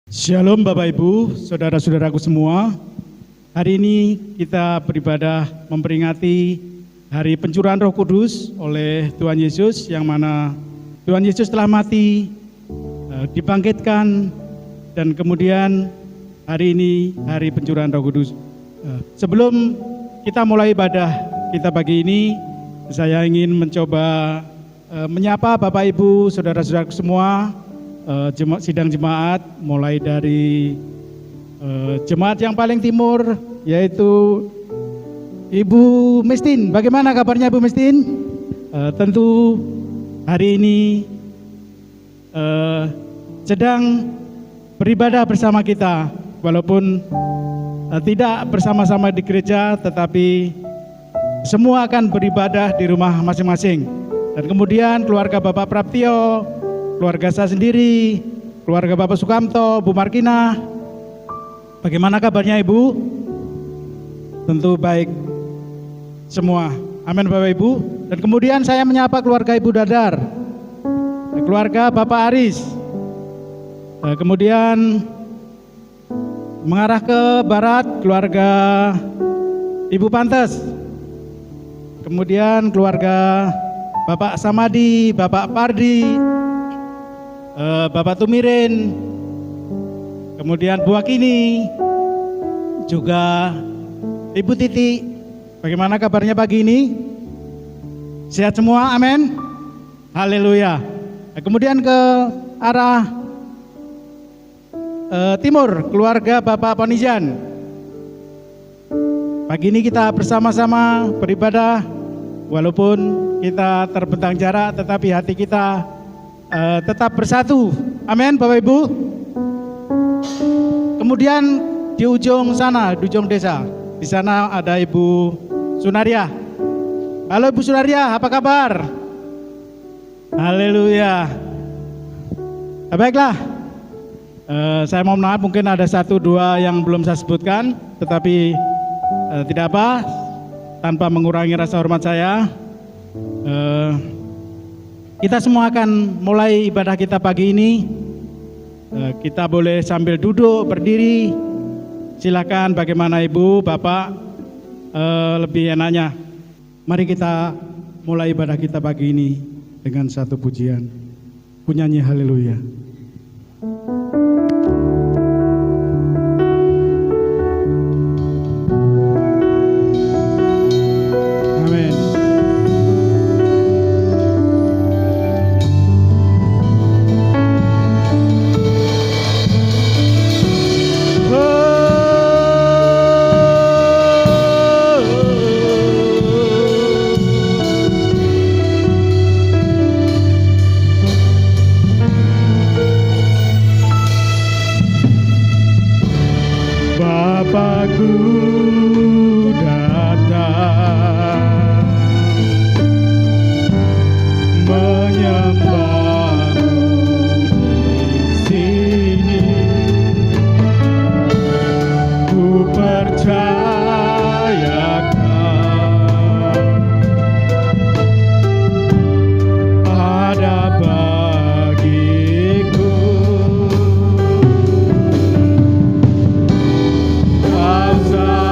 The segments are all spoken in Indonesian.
Shalom Bapak Ibu, saudara-saudaraku semua. Hari ini kita beribadah memperingati Hari Pencurahan Roh Kudus oleh Tuhan Yesus, yang mana Tuhan Yesus telah mati, dibangkitkan, dan kemudian hari ini Hari Pencurahan Roh Kudus. Sebelum kita mulai ibadah kita pagi ini, saya ingin mencoba menyapa Bapak Ibu, saudara-saudaraku semua, sidang jemaat, mulai dari jemaat yang paling timur, yaitu Ibu Mistin. Bagaimana kabarnya Ibu Mistin? Tentu hari ini sedang beribadah bersama kita, walaupun tidak bersama-sama di gereja, tetapi semua akan beribadah di rumah masing-masing. Dan kemudian keluarga Bapak Praptio, keluarga saya sendiri, keluarga Bapak Sukamto, Bu Markina. Bagaimana kabarnya Ibu? Tentu baik semua. Amin Bapak Ibu. Dan kemudian saya menyapa keluarga Ibu Dadar, keluarga Bapak Aris. Kemudian mengarah ke barat, keluarga Ibu Pantes. Kemudian keluarga Bapak Samadi, Bapak Pardi, Bapak Tumirin, kemudian Bu Akini, juga Ibu Titi. Bagaimana kabarnya pagi ini? Sehat semua, amin. Haleluya. Kemudian ke arah timur, keluarga Bapak Ponijan. Pagi ini kita bersama-sama beribadah, walaupun kita terbentang jarak, tetapi hati kita tetap bersatu. Amin Bapak Ibu. Kemudian di ujung sana, di ujung desa, di sana ada Ibu Sunaria. Halo Ibu Sunaria, apa kabar? Haleluya. Baiklah, saya mohon maaf, mungkin ada satu dua yang belum saya sebutkan, tetapi tidak apa, tanpa mengurangi rasa hormat saya. Kita semua akan mulai ibadah kita pagi ini. Kita boleh sambil duduk, berdiri. Silakan, bagaimana Ibu, Bapak, lebih enaknya. Mari kita mulai ibadah kita pagi ini dengan satu pujian. Ku nyanyi haleluya. Outside.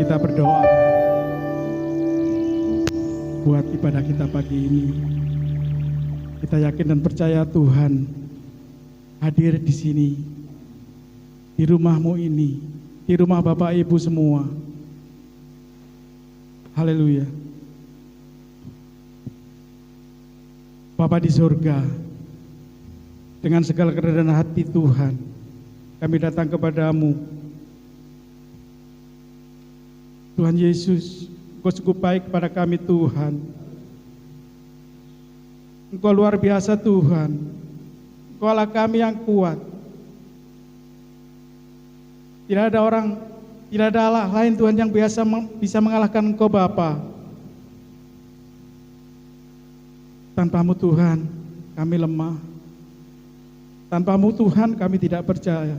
kita berdoa buat ibadah kita pagi ini. Kita yakin dan percaya Tuhan hadir di sini, di rumahmu ini, di rumah Bapak Ibu semua. Haleluya. Bapa di surga, dengan segala kerendahan hati Tuhan, kami datang kepadamu. Tuhan Yesus, Engkau cukup baik kepada kami Tuhan. Engkau luar biasa Tuhan. Engkau Allah kami yang kuat. Tidak ada Allah lain Tuhan yang bisa mengalahkan Engkau Bapa. Tanpamu Tuhan, kami lemah. Tanpamu Tuhan, kami tidak percaya.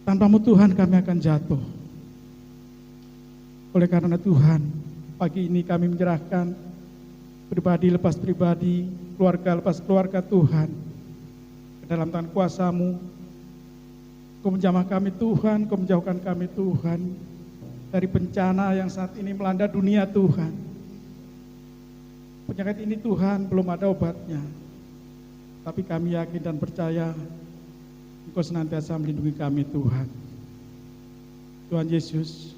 Tanpamu Tuhan, kami akan jatuh. Oleh karena Tuhan, pagi ini kami menyerahkan pribadi lepas pribadi, keluarga lepas keluarga Tuhan ke dalam tangan kuasa-Mu. Kau menjamah kami Tuhan, Kau menjauhkan kami Tuhan dari bencana yang saat ini melanda dunia Tuhan. Penyakit ini Tuhan belum ada obatnya, tapi kami yakin dan percaya Engkau senantiasa melindungi kami Tuhan. Tuhan Yesus,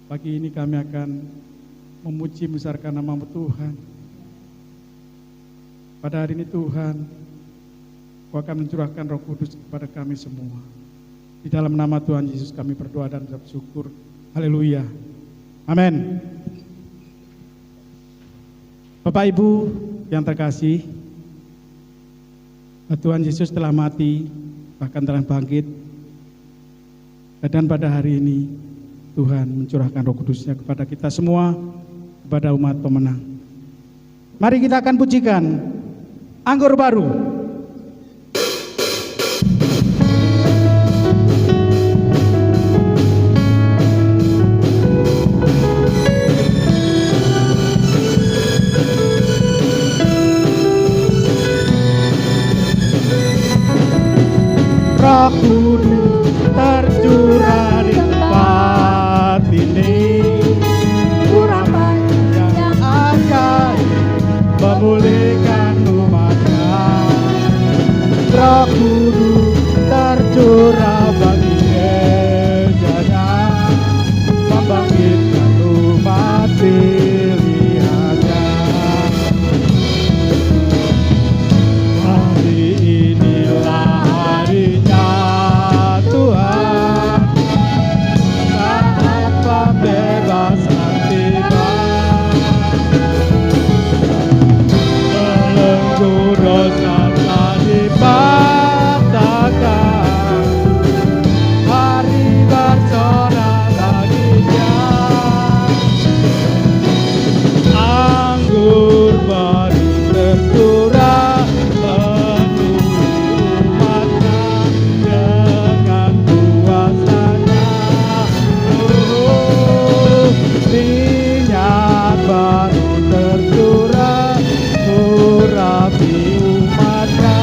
pagi ini kami akan memuji membesarkan nama-Mu Tuhan. Pada hari ini Tuhan, Kau akan mencurahkan Roh Kudus kepada kami semua. Di dalam nama Tuhan Yesus kami berdoa dan bersyukur. Haleluya. Amin. Bapak Ibu yang terkasih, Tuhan Yesus telah mati, bahkan telah bangkit. Dan pada hari ini Tuhan mencurahkan Roh Kudus-Nya kepada kita semua, kepada umat pemenang. Mari kita akan pujikan Anggur Baru. Roh Kudus tercurah di tempat ini, urapan yang ajaib memulihkan umatnya. Roh Kudus tercurah bagi gerejanya, membangkitkan umat pilihannya. Hari inilah harinya Tuhan, saat pembebasan tiba. Belenggu dosa telah dipatahkan, hari bersorak baginya. Anggur baru tercurah memenuhi umatnya dengan kuasanya. Minyak baru tercurah urapi umatnya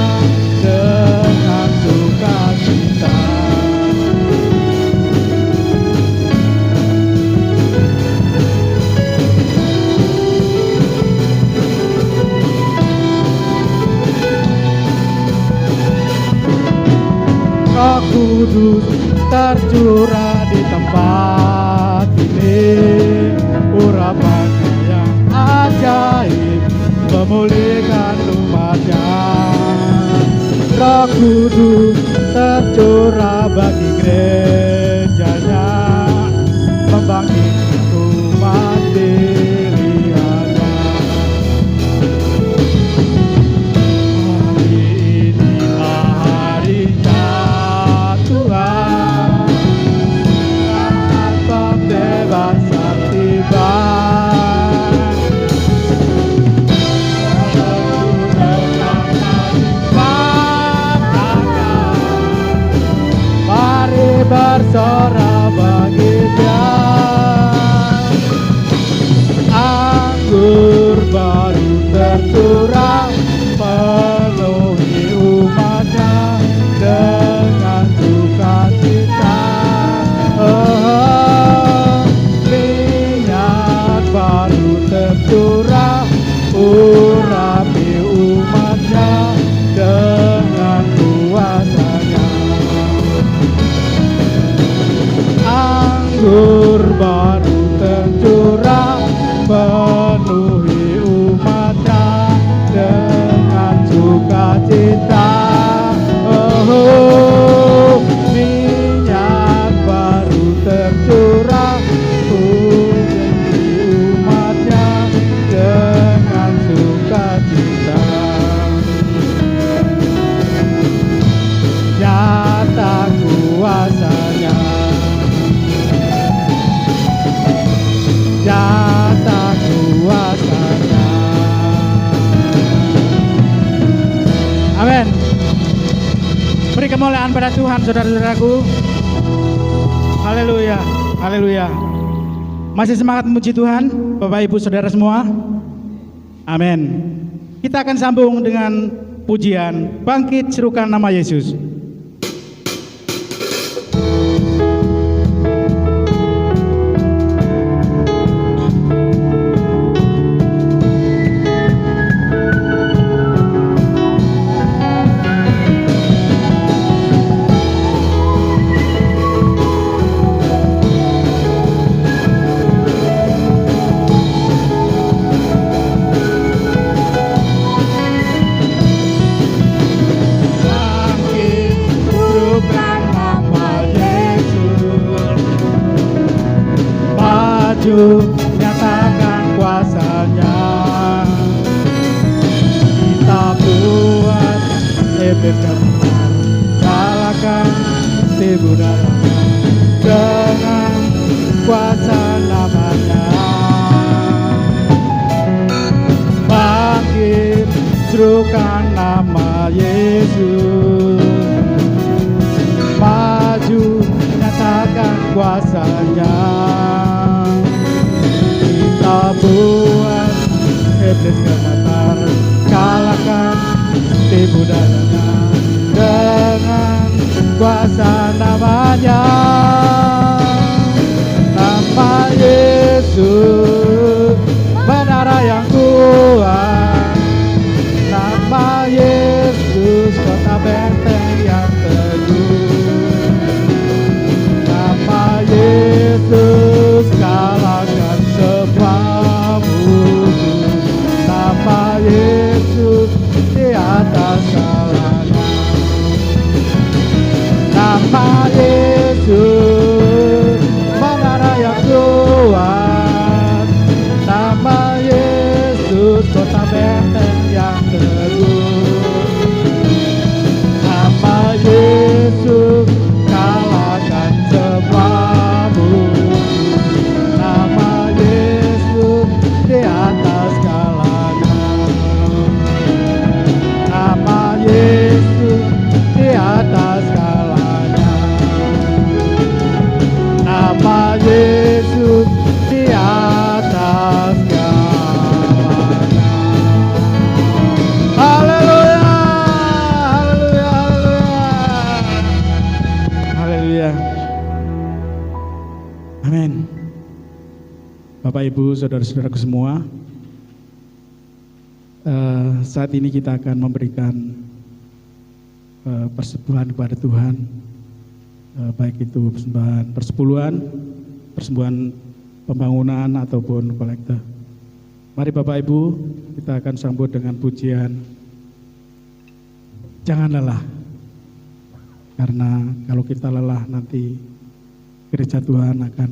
dengan sukacita. Roh Kudus tercurah di tempat ini, urapannya yang ajaib memulihkan umatnya. Roh Kudus tercurah bagi gerejanya, membangkitkan umat pilihannya. Hari inilah harinya Tuhan, saat pembebasan tiba. Belenggu dosa telah dipatahkan, Anggur baru tercurah, penuhi umatnya dengan sukacita. Oh, minyak baru tercurah, penuhi umatnya dengan sukacita. Nyata kuasanya, nyata kuasanya. Amin. Beri kemuliaan pada Tuhan, saudara-saudaraku. Haleluya, haleluya. Masih semangat memuji Tuhan, Bapak Ibu Saudara semua? Amin. Kita akan sambung dengan pujian Bangkit Serukan Nama Yesus. Nyatakan kuasanya, kita buat iblis kemenangan, kalahkan tipu dayanya dengan kuasa namanya. Bangkit serukan nama Yesus, maju nyatakan kuasanya. Kita buat iblis gemetar, kalahkan tipu dayanya dengan kuasa namanya. Nama Yesus menara yang kuat, nama Yesus kota benteng yang teguh, nama Yesus kalahkan semua musuh, nama Yesus di atas segalanya, nama Yesus menara yang kuat, nama Yesus kota benteng yang teguh, nama Yesus kalahkan semua musuh, nama Yesus di atas segalanya, nama Yesus di atas segalanya, nama Yesus di atas segalanya. Haleluya, haleluya, haleluya, haleluya. Amin. Bapak Ibu saudara-saudaraku semua, saat ini kita akan memberikan persembahan kepada Tuhan, baik itu persembahan persepuluhan, persembahan pembangunan ataupun kolekte. Mari Bapak Ibu, kita akan sambut dengan pujian Jangan Lelah. Karena kalau kita lelah nanti gereja Tuhan akan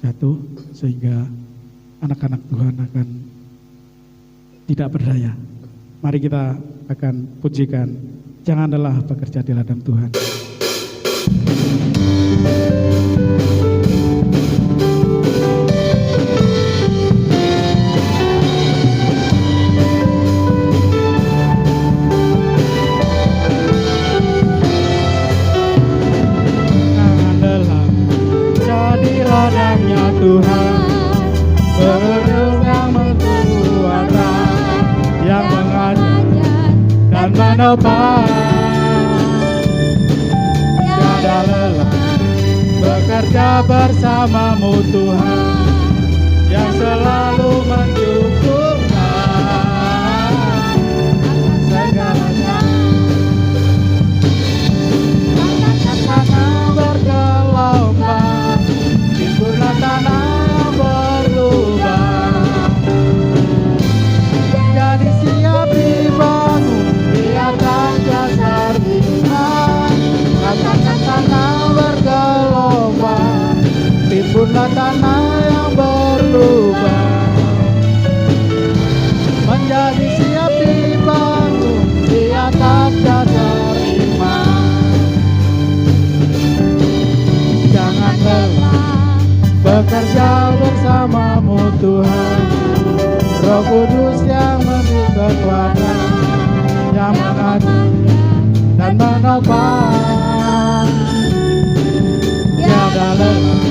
jatuh, sehingga anak-anak Tuhan akan tidak berdaya. Mari kita akan pujikan Jangan Lelah bekerja di ladang Tuhan. Jangan lelah jadi ladangnya Tuhan, penuh yang menguatkan, yang mengajar dan menopang. Tiada lelah bekerja bersamamu Tuhan, yang selalu mencukupkan segalanya. Tangan bergelombang timbunlah tanah yang berlubang, menjadi siap dibangun di atas dasar iman. Jangan lelah bekerja bersamamu Tuhan, Roh Kudus yang memberi kekuatan, yang mengajar dan menopang. Tiada lelah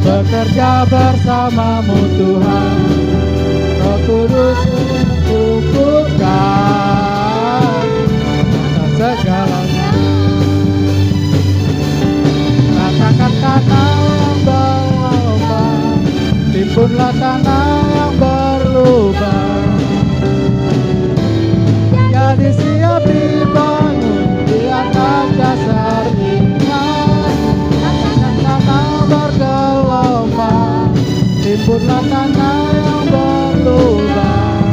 bekerja bersamamu Tuhan, Roh Kudus mencukupkan atas segalanya. Rasakan tanah yang berlubang, timbunlah tanah yang berlubang, jadi siap dibangun di atas dasar iman. Rasakan tanah bergelombang, timbunlah tanah yang berlubang,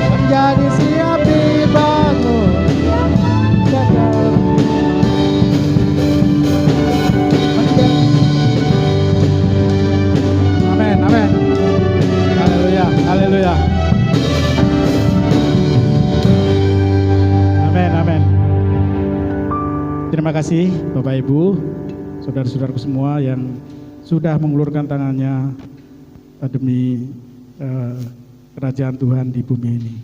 menjadi siap dibangun di atas dasar iman. Amin, amin. Haleluya, haleluya. Amin, amin. Terima kasih Bapak Ibu, saudara-saudaraku semua yang sudah mengulurkan tangannya demi kerajaan Tuhan di bumi ini.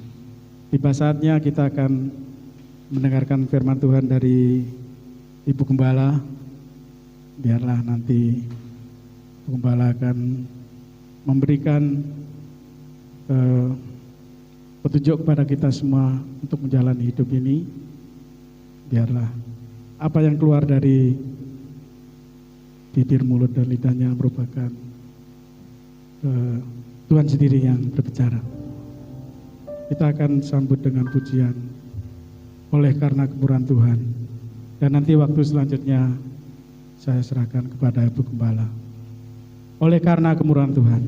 Tiba saatnya kita akan mendengarkan firman Tuhan dari Ibu Gembala. Biarlah nanti Ibu Gembala akan memberikan petunjuk kepada kita semua untuk menjalani hidup ini. Biarlah apa yang keluar dari bibir, mulut, dan lidahnya merupakan Tuhan sendiri yang berbicara. Kita akan sambut dengan pujian oleh karena kemurahan Tuhan. Dan nanti waktu selanjutnya saya serahkan kepada Ibu Gembala. Oleh karena kemurahan Tuhan.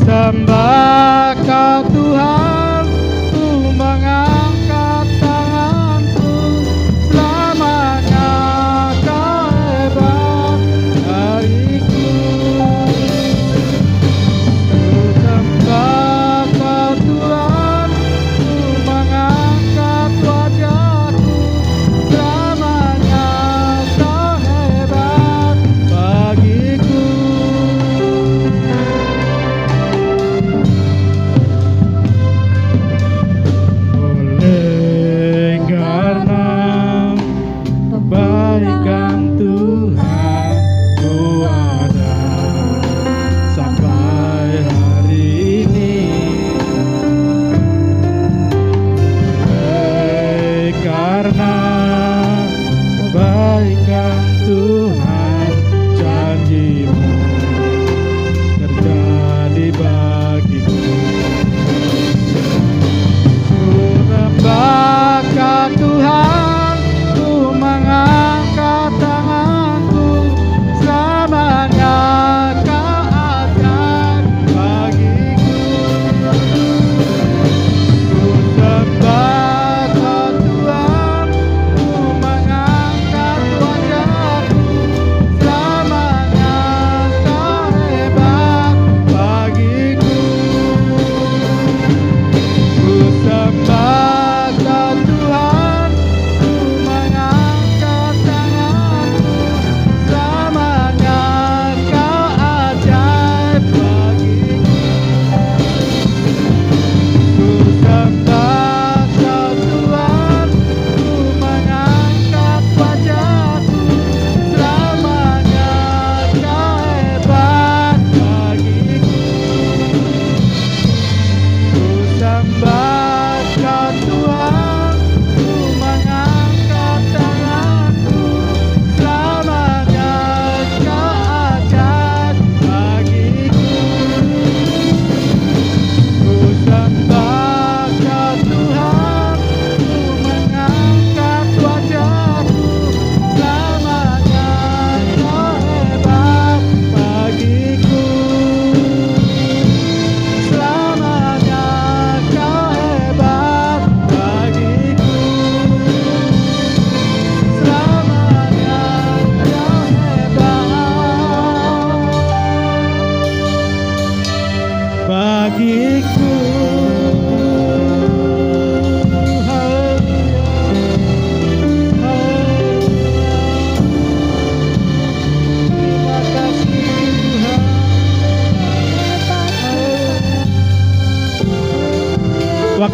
Sembah Kau Tuhan, ku mengangkat tanganku, selamanya Kau hebat bagiku. Ku sembah Kau Tuhan, ku mengangkat wajahku, selamanya Kau hebat bagiku. Ku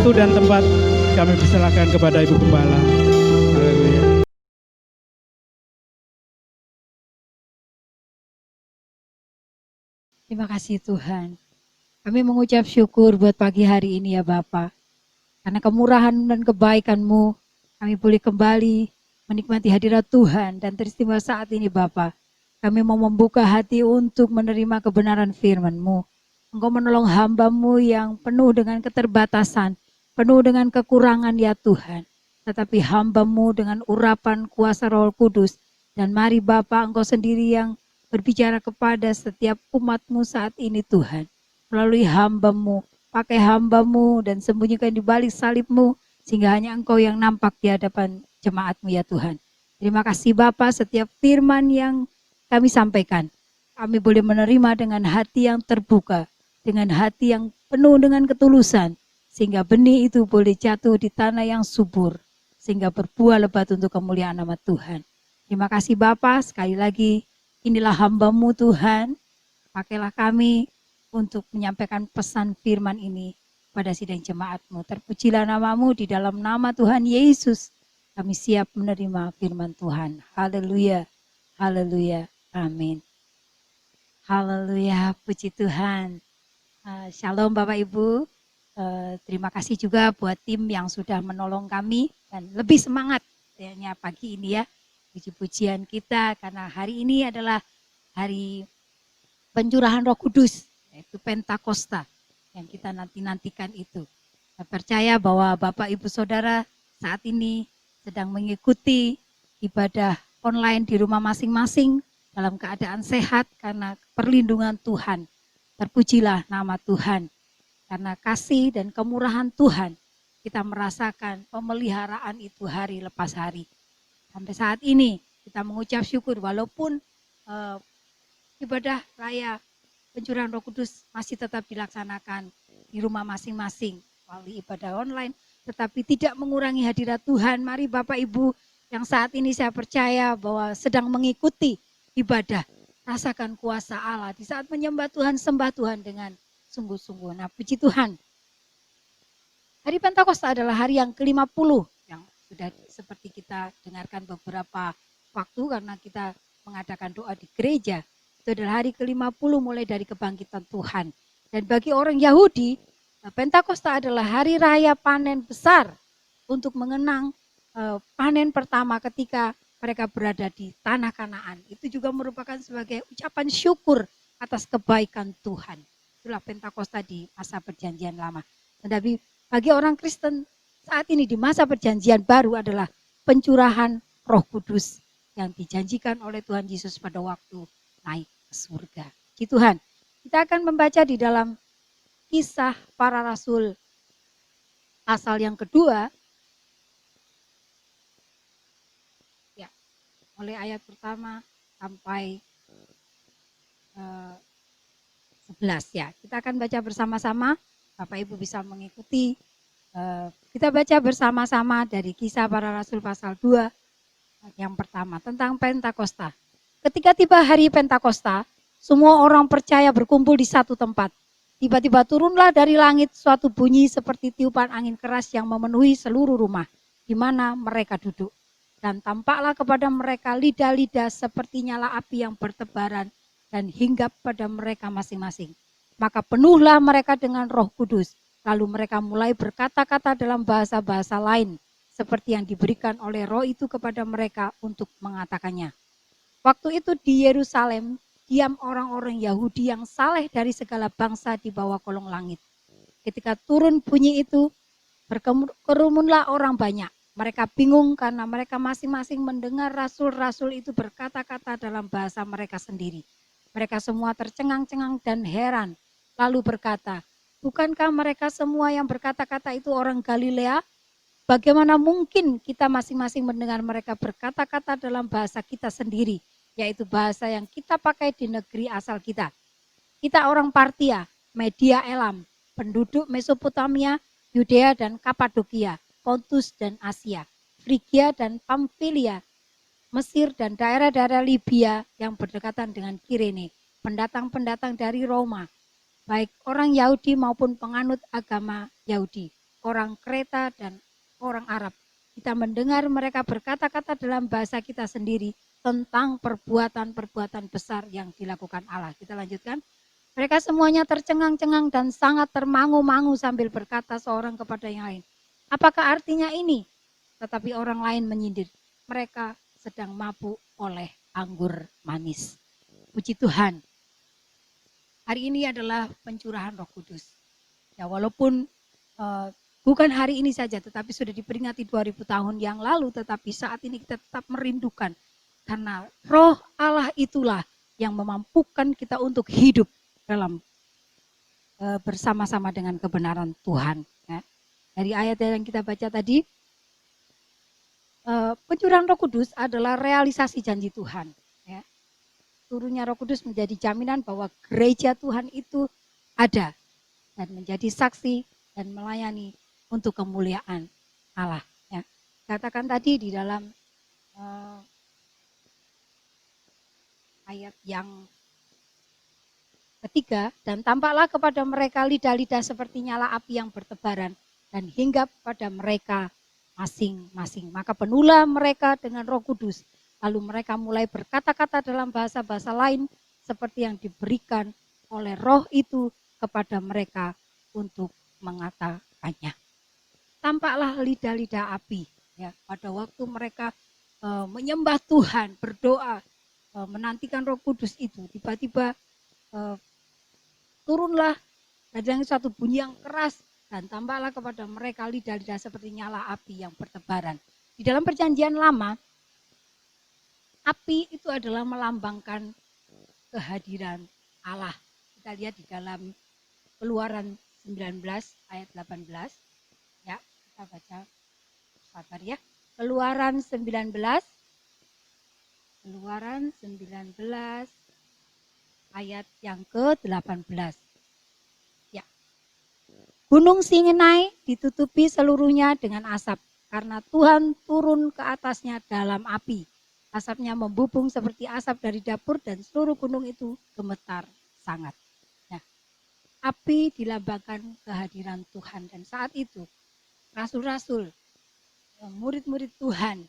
waktu dan tempat kami persilakan kepada Ibu Gembala. Haleluya. Terima kasih Tuhan. Kami mengucap syukur buat pagi hari ini ya Bapa. Karena kemurahan dan kebaikan-Mu, kami boleh kembali menikmati hadirat Tuhan dan teristimewa saat ini Bapa. Kami mau membuka hati untuk menerima kebenaran firman-Mu. Engkau menolong hamba-Mu yang penuh dengan keterbatasan, penuh dengan kekurangan ya Tuhan. Tetapi hamba-Mu dengan urapan kuasa Roh Kudus. Dan mari Bapa, Engkau sendiri yang berbicara kepada setiap umat-Mu saat ini Tuhan. Melalui hamba-Mu, pakai hamba-Mu dan sembunyikan di balik salib-Mu, sehingga hanya Engkau yang nampak di hadapan jemaat-Mu ya Tuhan. Terima kasih Bapa, setiap firman yang kami sampaikan, kami boleh menerima dengan hati yang terbuka, dengan hati yang penuh dengan ketulusan, sehingga benih itu boleh jatuh di tanah yang subur, sehingga berbuah lebat untuk kemuliaan nama Tuhan. Terima kasih Bapa, sekali lagi inilah hamba-Mu Tuhan, pakailah kami untuk menyampaikan pesan firman ini pada sidang jemaat-Mu. Terpujilah nama-Mu di dalam nama Tuhan Yesus. Kami siap menerima firman Tuhan. Haleluya, haleluya, amin. Haleluya, puji Tuhan. Shalom Bapak Ibu. Terima kasih juga buat tim yang sudah menolong kami dan lebih semangat kayaknya pagi ini ya. Puji-pujian kita karena hari ini adalah hari pencurahan Roh Kudus, yaitu Pentakosta yang kita nanti-nantikan itu. Saya percaya bahwa Bapak Ibu Saudara saat ini sedang mengikuti ibadah online di rumah masing-masing dalam keadaan sehat karena perlindungan Tuhan. Terpujilah nama Tuhan. Karena kasih dan kemurahan Tuhan, kita merasakan pemeliharaan itu hari lepas hari. Sampai saat ini kita mengucap syukur walaupun ibadah raya pencurahan Roh Kudus masih tetap dilaksanakan di rumah masing-masing melalui ibadah online, tetapi tidak mengurangi hadirat Tuhan. Mari Bapak Ibu yang saat ini saya percaya bahwa sedang mengikuti ibadah, rasakan kuasa Allah di saat menyembah Tuhan, sembah Tuhan dengan sungguh-sungguh. Nah, puji Tuhan. Hari Pentakosta adalah hari yang ke-50 yang sudah seperti kita dengarkan beberapa waktu karena kita mengadakan doa di gereja. Itu adalah hari ke-50 mulai dari kebangkitan Tuhan. Dan bagi orang Yahudi, Pentakosta adalah hari raya panen besar untuk mengenang panen pertama ketika mereka berada di tanah Kanaan. Itu juga merupakan sebagai ucapan syukur atas kebaikan Tuhan. Itulah Pentakosta di masa perjanjian lama. Tetapi bagi orang Kristen saat ini di masa perjanjian baru adalah pencurahan Roh Kudus yang dijanjikan oleh Tuhan Yesus pada waktu naik ke surga. Puji Tuhan. Kita akan membaca di dalam Kisah Para Rasul pasal yang kedua. Ya, mulai ayat pertama sampai 11 ya. Kita akan baca bersama-sama. Bapak Ibu bisa mengikuti. Kita baca bersama-sama dari Kisah Para Rasul pasal 2 yang pertama tentang Pentakosta. Ketika tiba hari Pentakosta, semua orang percaya berkumpul di satu tempat. Tiba-tiba turunlah dari langit suatu bunyi seperti tiupan angin keras yang memenuhi seluruh rumah di mana mereka duduk. Dan tampaklah kepada mereka lidah-lidah seperti nyala api yang bertebaran dan hinggap pada mereka masing-masing. Maka penuhlah mereka dengan Roh Kudus. Lalu mereka mulai berkata-kata dalam bahasa-bahasa lain seperti yang diberikan oleh Roh itu kepada mereka untuk mengatakannya. Waktu itu di Yerusalem diam orang-orang Yahudi yang saleh dari segala bangsa di bawah kolong langit. Ketika turun bunyi itu, berkerumunlah orang banyak. Mereka bingung karena mereka masing-masing mendengar rasul-rasul itu berkata-kata dalam bahasa mereka sendiri. Mereka semua tercengang-cengang dan heran. Lalu berkata, bukankah mereka semua yang berkata-kata itu orang Galilea? Bagaimana mungkin kita masing-masing mendengar mereka berkata-kata dalam bahasa kita sendiri, yaitu bahasa yang kita pakai di negeri asal kita. Kita orang Partia, Media Elam, penduduk Mesopotamia, Yudea dan Kapadokia, Pontus dan Asia, Frigia dan Pamfilia, Mesir dan daerah-daerah Libya yang berdekatan dengan Kirene, pendatang-pendatang dari Roma, baik orang Yahudi maupun penganut agama Yahudi. orang Kreta dan orang Arab. Kita mendengar mereka berkata-kata dalam bahasa kita sendiri tentang perbuatan-perbuatan besar yang dilakukan Allah. Kita lanjutkan. Mereka semuanya tercengang-cengang dan sangat termangu-mangu sambil berkata seorang kepada yang lain, apakah artinya ini? Tetapi orang lain menyindir, mereka sedang mabuk oleh anggur manis. Puji Tuhan, hari ini adalah pencurahan Roh Kudus. Ya, walaupun bukan hari ini saja, tetapi sudah diperingati 2000 tahun yang lalu, tetapi saat ini kita tetap merindukan. Karena Roh Allah itulah yang memampukan kita untuk hidup dalam bersama-sama dengan kebenaran Tuhan. Ya. Dari ayat yang kita baca tadi, pencurahan Roh Kudus adalah realisasi janji Tuhan. Ya. Turunnya Roh Kudus menjadi jaminan bahwa gereja Tuhan itu ada dan menjadi saksi dan melayani untuk kemuliaan Allah. Ya. Katakan tadi di dalam ayat yang ketiga, dan tampaklah kepada mereka lidah-lidah seperti nyala api yang bertebaran dan hinggap pada mereka masing-masing. Maka penuhlah mereka dengan Roh Kudus. Lalu mereka mulai berkata-kata dalam bahasa-bahasa lain seperti yang diberikan oleh Roh itu kepada mereka untuk mengatakannya. Tampaklah lidah-lidah api ya pada waktu mereka menyembah Tuhan, berdoa, menantikan Roh Kudus itu. Tiba-tiba turunlah dan satu bunyi yang keras dan tampaklah kepada mereka lidah-lidah seperti nyala api yang bertebaran. Di dalam perjanjian lama, api itu adalah melambangkan kehadiran Allah. Kita lihat di dalam Keluaran 19 ayat 18. Ya, kita baca sabar ya. Keluaran 19 ayat yang ke-18. Ya. Gunung Sinai ditutupi seluruhnya dengan asap karena Tuhan turun ke atasnya dalam api. Asapnya membubung seperti asap dari dapur dan seluruh gunung itu gemetar sangat. Nah, api dilambangkan kehadiran Tuhan dan saat itu rasul-rasul, murid-murid Tuhan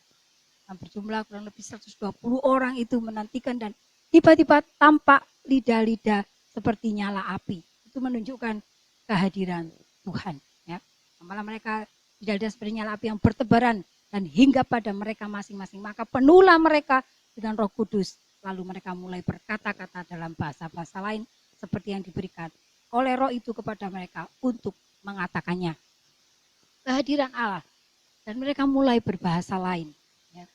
yang berjumlah kurang lebih 120 orang itu menantikan dan tiba-tiba tampak lidah-lidah seperti nyala api. Itu menunjukkan kehadiran Tuhan. Ya. Malah mereka lidah-lidah seperti nyala api yang bertebaran dan hingga pada mereka masing-masing. Maka penuhlah mereka dengan Roh Kudus. Lalu mereka mulai berkata-kata dalam bahasa-bahasa lain seperti yang diberikan oleh Roh itu kepada mereka untuk mengatakannya. Kehadiran Allah. Dan mereka mulai berbahasa lain. Ya.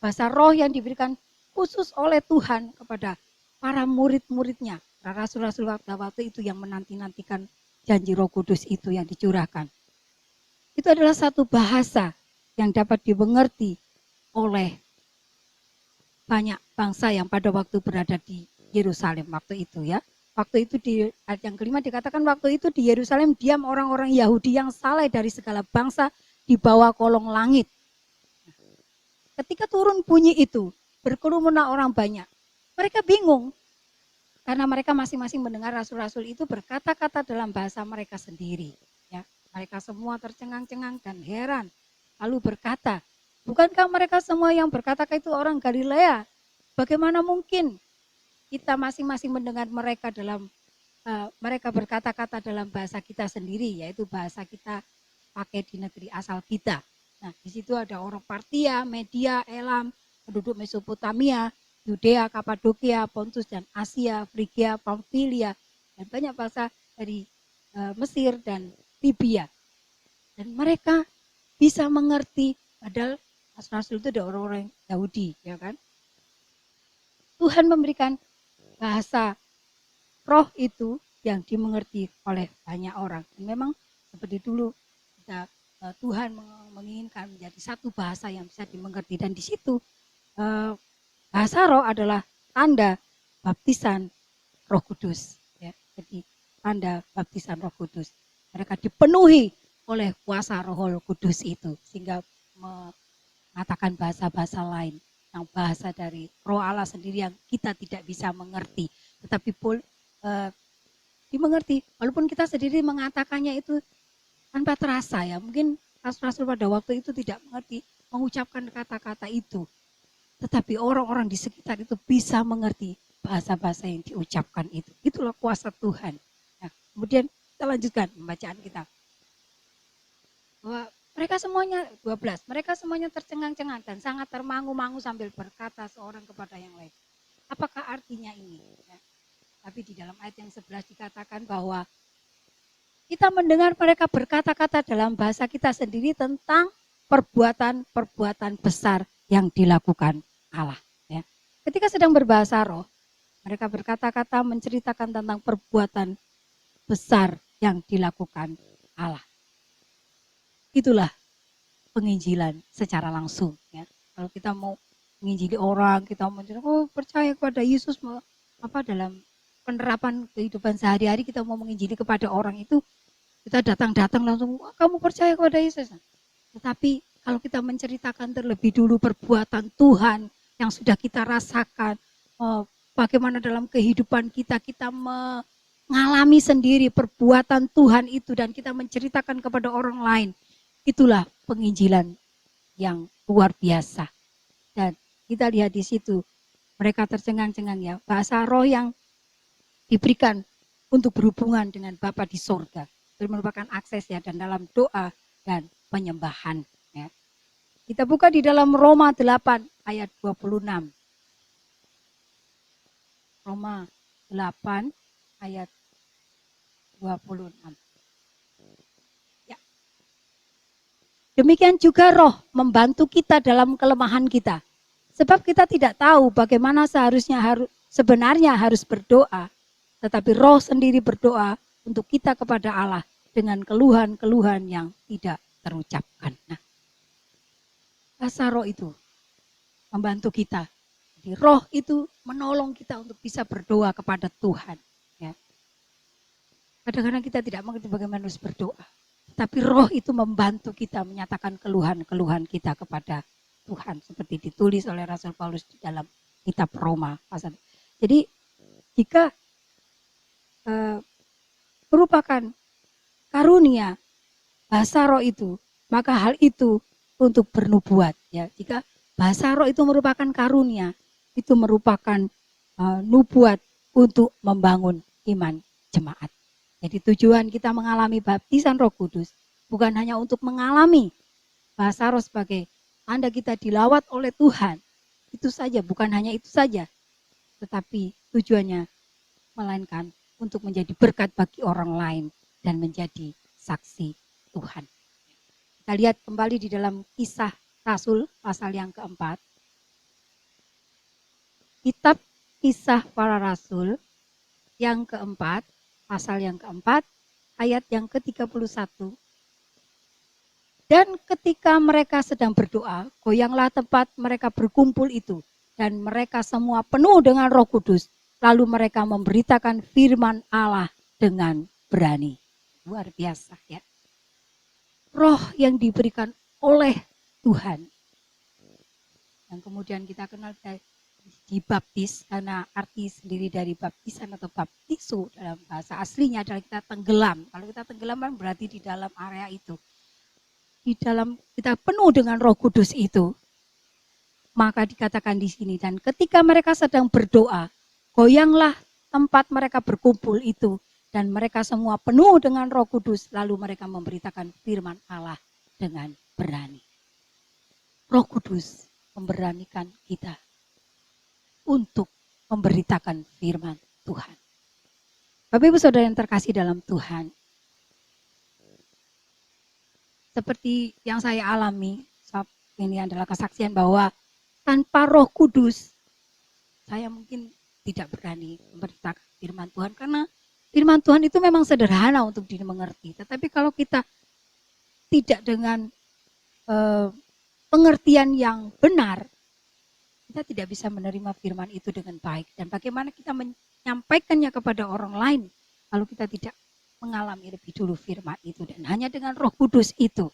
Bahasa Roh yang diberikan khusus oleh Tuhan kepada para murid-muridnya. Para rasul-rasul waktu itu yang menanti-nantikan janji Roh Kudus itu yang dicurahkan. Itu adalah satu bahasa yang dapat dimengerti oleh banyak bangsa yang pada waktu berada di Yerusalem waktu itu ya. Waktu itu di ayat yang kelima dikatakan waktu itu di Yerusalem diam orang-orang Yahudi yang saleh dari segala bangsa di bawah kolong langit. Ketika turun bunyi itu, berkerumunlah orang banyak. Mereka bingung karena mereka masing-masing mendengar rasul-rasul itu berkata-kata dalam bahasa mereka sendiri. Ya, mereka semua tercengang-cengang dan heran. Lalu berkata, bukankah mereka semua yang berkata itu orang Galilea? Bagaimana mungkin kita masing-masing mendengar mereka dalam mereka berkata-kata dalam bahasa kita sendiri, yaitu bahasa kita pakai di negeri asal kita. Nah, di situ ada orang Partia, Media, Elam, penduduk Mesopotamia, Yudea, Kapadokia, Pontus dan Asia, Frigia, Pamfilia, dan banyak bangsa dari Mesir dan Libya. Dan mereka bisa mengerti, padahal rasul-rasul itu ada orang-orang Yahudi, ya kan? Tuhan memberikan bahasa Roh itu yang dimengerti oleh banyak orang. Dan memang seperti dulu kita, Tuhan menginginkan menjadi satu bahasa yang bisa dimengerti. Dan di situ bahasa Roh adalah tanda baptisan Roh Kudus. Ya. Jadi tanda baptisan Roh Kudus. Mereka dipenuhi oleh kuasa Roh Kudus itu sehingga mengatakan bahasa-bahasa lain yang bahasa dari Roh Allah sendiri yang kita tidak bisa mengerti, tetapi dimengerti walaupun kita sendiri mengatakannya itu tanpa terasa ya. Mungkin rasul-rasul pada waktu itu tidak mengerti mengucapkan kata-kata itu. Tetapi orang-orang di sekitar itu bisa mengerti bahasa-bahasa yang diucapkan itu. Itulah kuasa Tuhan. Nah, kemudian kita lanjutkan pembacaan kita. Bahwa mereka semuanya 12, mereka semuanya tercengang-cengang dan sangat termangu-mangu sambil berkata seorang kepada yang lain. Apakah artinya ini? Ya. Tapi di dalam ayat yang 11 dikatakan bahwa kita mendengar mereka berkata-kata dalam bahasa kita sendiri tentang perbuatan-perbuatan besar yang dilakukan Allah. Ya. Ketika sedang berbahasa roh, mereka berkata-kata menceritakan tentang perbuatan besar yang dilakukan Allah. Itulah penginjilan secara langsung. Ya. Kalau kita mau menginjili orang, kita mau percaya kepada Yesus, dalam penerapan kehidupan sehari-hari kita mau menginjili kepada orang itu, kita datang-datang langsung, kamu percaya kepada Yesus. Tetapi kalau kita menceritakan terlebih dulu perbuatan Tuhan yang sudah kita rasakan, bagaimana dalam kehidupan kita mengalami sendiri perbuatan Tuhan itu dan kita menceritakan kepada orang lain, itulah penginjilan yang luar biasa. Dan kita lihat di situ mereka tercengang-cengang ya, bahasa roh yang diberikan untuk berhubungan dengan Bapa di sorga. Itu merupakan akses ya, dan dalam doa dan penyembahan. Ya. Kita buka di dalam Roma 8 ayat 26. Roma 8 ayat 26. Ya. Demikian juga roh membantu kita dalam kelemahan kita. Sebab kita tidak tahu bagaimana sebenarnya harus berdoa. Tetapi roh sendiri berdoa untuk kita kepada Allah dengan keluhan-keluhan yang tidak terucapkan. Nah, bahasa roh itu membantu kita. Jadi roh itu menolong kita untuk bisa berdoa kepada Tuhan. Ya. Kadang-kadang kita tidak mengerti bagaimana harus berdoa. Tapi roh itu membantu kita menyatakan keluhan-keluhan kita kepada Tuhan. Seperti ditulis oleh Rasul Paulus di dalam kitab Roma. Jadi jika merupakan karunia bahasa roh itu, maka hal itu untuk bernubuat. Ya, jika bahasa roh itu merupakan karunia, itu merupakan nubuat untuk membangun iman jemaat. Jadi tujuan kita mengalami baptisan Roh Kudus bukan hanya untuk mengalami bahasa roh sebagai tanda kita dilawat oleh Tuhan. Itu saja, bukan hanya itu saja. Tetapi tujuannya melainkan untuk menjadi berkat bagi orang lain dan menjadi saksi Tuhan. Kita lihat kembali di dalam Kisah Rasul pasal yang keempat. Kitab Kisah Para Rasul yang keempat, pasal yang keempat, ayat yang ke-31. Dan ketika mereka sedang berdoa, goyanglah tempat mereka berkumpul itu, dan mereka semua penuh dengan Roh Kudus. Lalu mereka memberitakan firman Allah dengan berani. Luar biasa ya. Roh yang diberikan oleh Tuhan. Yang kemudian kita kenal dibaptis, karena arti sendiri dari baptisan atau baptisu dalam bahasa aslinya adalah kita tenggelam. Kalau kita tenggelam kan berarti di dalam area itu. Di dalam kita penuh dengan Roh Kudus itu. Maka dikatakan di sini, dan ketika mereka sedang berdoa, goyanglah tempat mereka berkumpul itu, dan mereka semua penuh dengan Roh Kudus, lalu mereka memberitakan firman Allah dengan berani. Roh Kudus memberanikan kita untuk memberitakan firman Tuhan. Bapak Ibu Saudara yang terkasih dalam Tuhan, seperti yang saya alami, ini adalah kesaksian bahwa tanpa Roh Kudus, saya mungkin tidak berani memberitakan firman Tuhan, karena firman Tuhan itu memang sederhana untuk dimengerti. Tetapi kalau kita tidak dengan pengertian yang benar, kita tidak bisa menerima firman itu dengan baik. Dan bagaimana kita menyampaikannya kepada orang lain kalau kita tidak mengalami lebih dulu firman itu. Dan hanya dengan Roh Kudus itu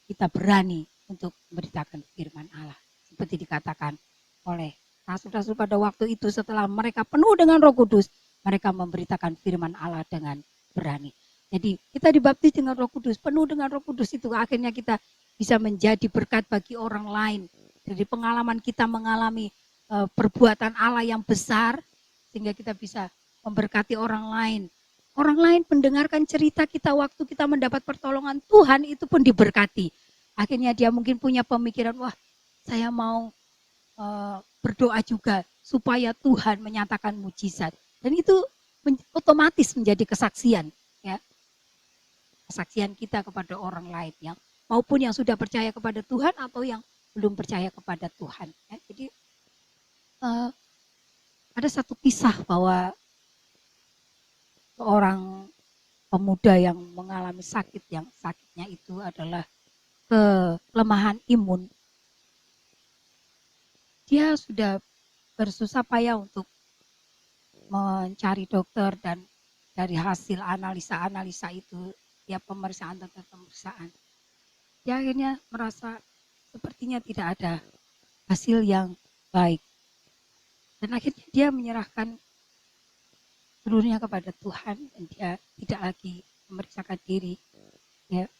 kita berani untuk memberitakan firman Allah. Seperti dikatakan oleh rasul-rasul pada waktu itu, setelah mereka penuh dengan Roh Kudus, mereka memberitakan firman Allah dengan berani. Jadi kita dibaptis dengan Roh Kudus, penuh dengan Roh Kudus itu akhirnya kita bisa menjadi berkat bagi orang lain. Jadi pengalaman kita mengalami perbuatan Allah yang besar sehingga kita bisa memberkati orang lain. Orang lain mendengarkan cerita kita waktu kita mendapat pertolongan Tuhan itu pun diberkati. Akhirnya dia mungkin punya pemikiran, wah saya mau berdoa juga supaya Tuhan menyatakan mujizat. Dan itu otomatis menjadi kesaksian, ya. Kesaksian kita kepada orang lain yang maupun yang sudah percaya kepada Tuhan atau yang belum percaya kepada Tuhan. Ya. Jadi ada satu kisah bahwa seorang pemuda yang mengalami sakit, yang sakitnya itu adalah kelemahan imun. Dia sudah bersusah payah untuk mencari dokter dan dari hasil analisa-analisa itu, ya pemeriksaan dan pemeriksaan. Dia akhirnya merasa sepertinya tidak ada hasil yang baik. Dan akhirnya dia menyerahkan seluruhnya kepada Tuhan dan dia tidak lagi memeriksakan diri. Ya.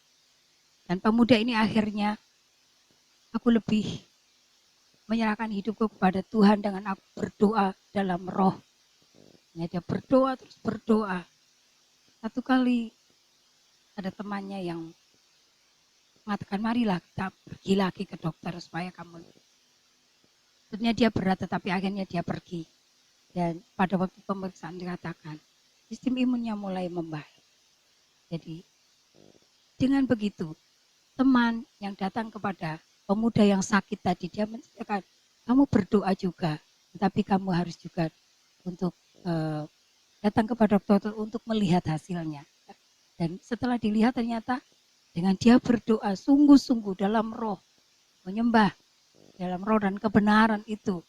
Dan pemuda ini akhirnya aku lebih menyerahkan hidupku kepada Tuhan dengan aku berdoa dalam roh. Ya, dia berdoa terus berdoa. Satu kali ada temannya yang mengatakan marilah kita pergi lagi ke dokter supaya kamu. Sebenarnya dia berat tetapi akhirnya dia pergi. Dan pada waktu pemeriksaan dikatakan sistem imunnya mulai membaik. Jadi dengan begitu teman yang datang kepada pemuda yang sakit tadi dia menyatakan kamu berdoa juga, tetapi kamu harus juga untuk datang kepada dokter untuk melihat hasilnya. Dan setelah dilihat ternyata dengan dia berdoa sungguh-sungguh dalam roh, menyembah dalam roh dan kebenaran itu,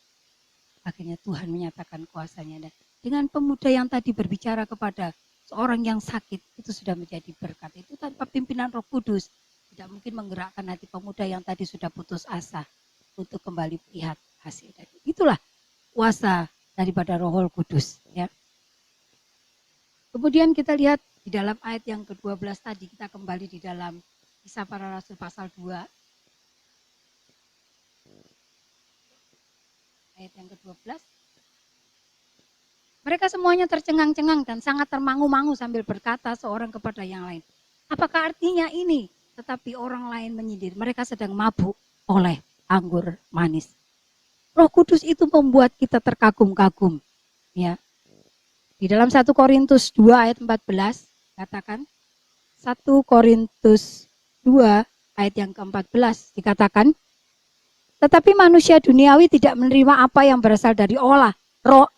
akhirnya Tuhan menyatakan kuasanya. Dan dengan pemuda yang tadi berbicara kepada seorang yang sakit, itu sudah menjadi berkat. Itu tanpa pimpinan Roh Kudus, tidak mungkin menggerakkan hati pemuda yang tadi sudah putus asa untuk kembali melihat hasil. Dan itulah kuasa daripada Roh Kudus. Ya. Kemudian kita lihat di dalam ayat yang ke-12 tadi, kita kembali di dalam Kisah Para Rasul pasal 2. Ayat yang ke-12. Mereka semuanya tercengang-cengang dan sangat termangu-mangu sambil berkata seorang kepada yang lain. Apakah artinya ini? Tetapi orang lain menyindir. Mereka sedang mabuk oleh anggur manis. Roh Kudus itu membuat kita terkagum-kagum. Ya. Di dalam 1 Korintus 2 ayat 14 katakan 1 Korintus 2 ayat yang ke-14 dikatakan tetapi manusia duniawi tidak menerima apa yang berasal dari Allah, roh.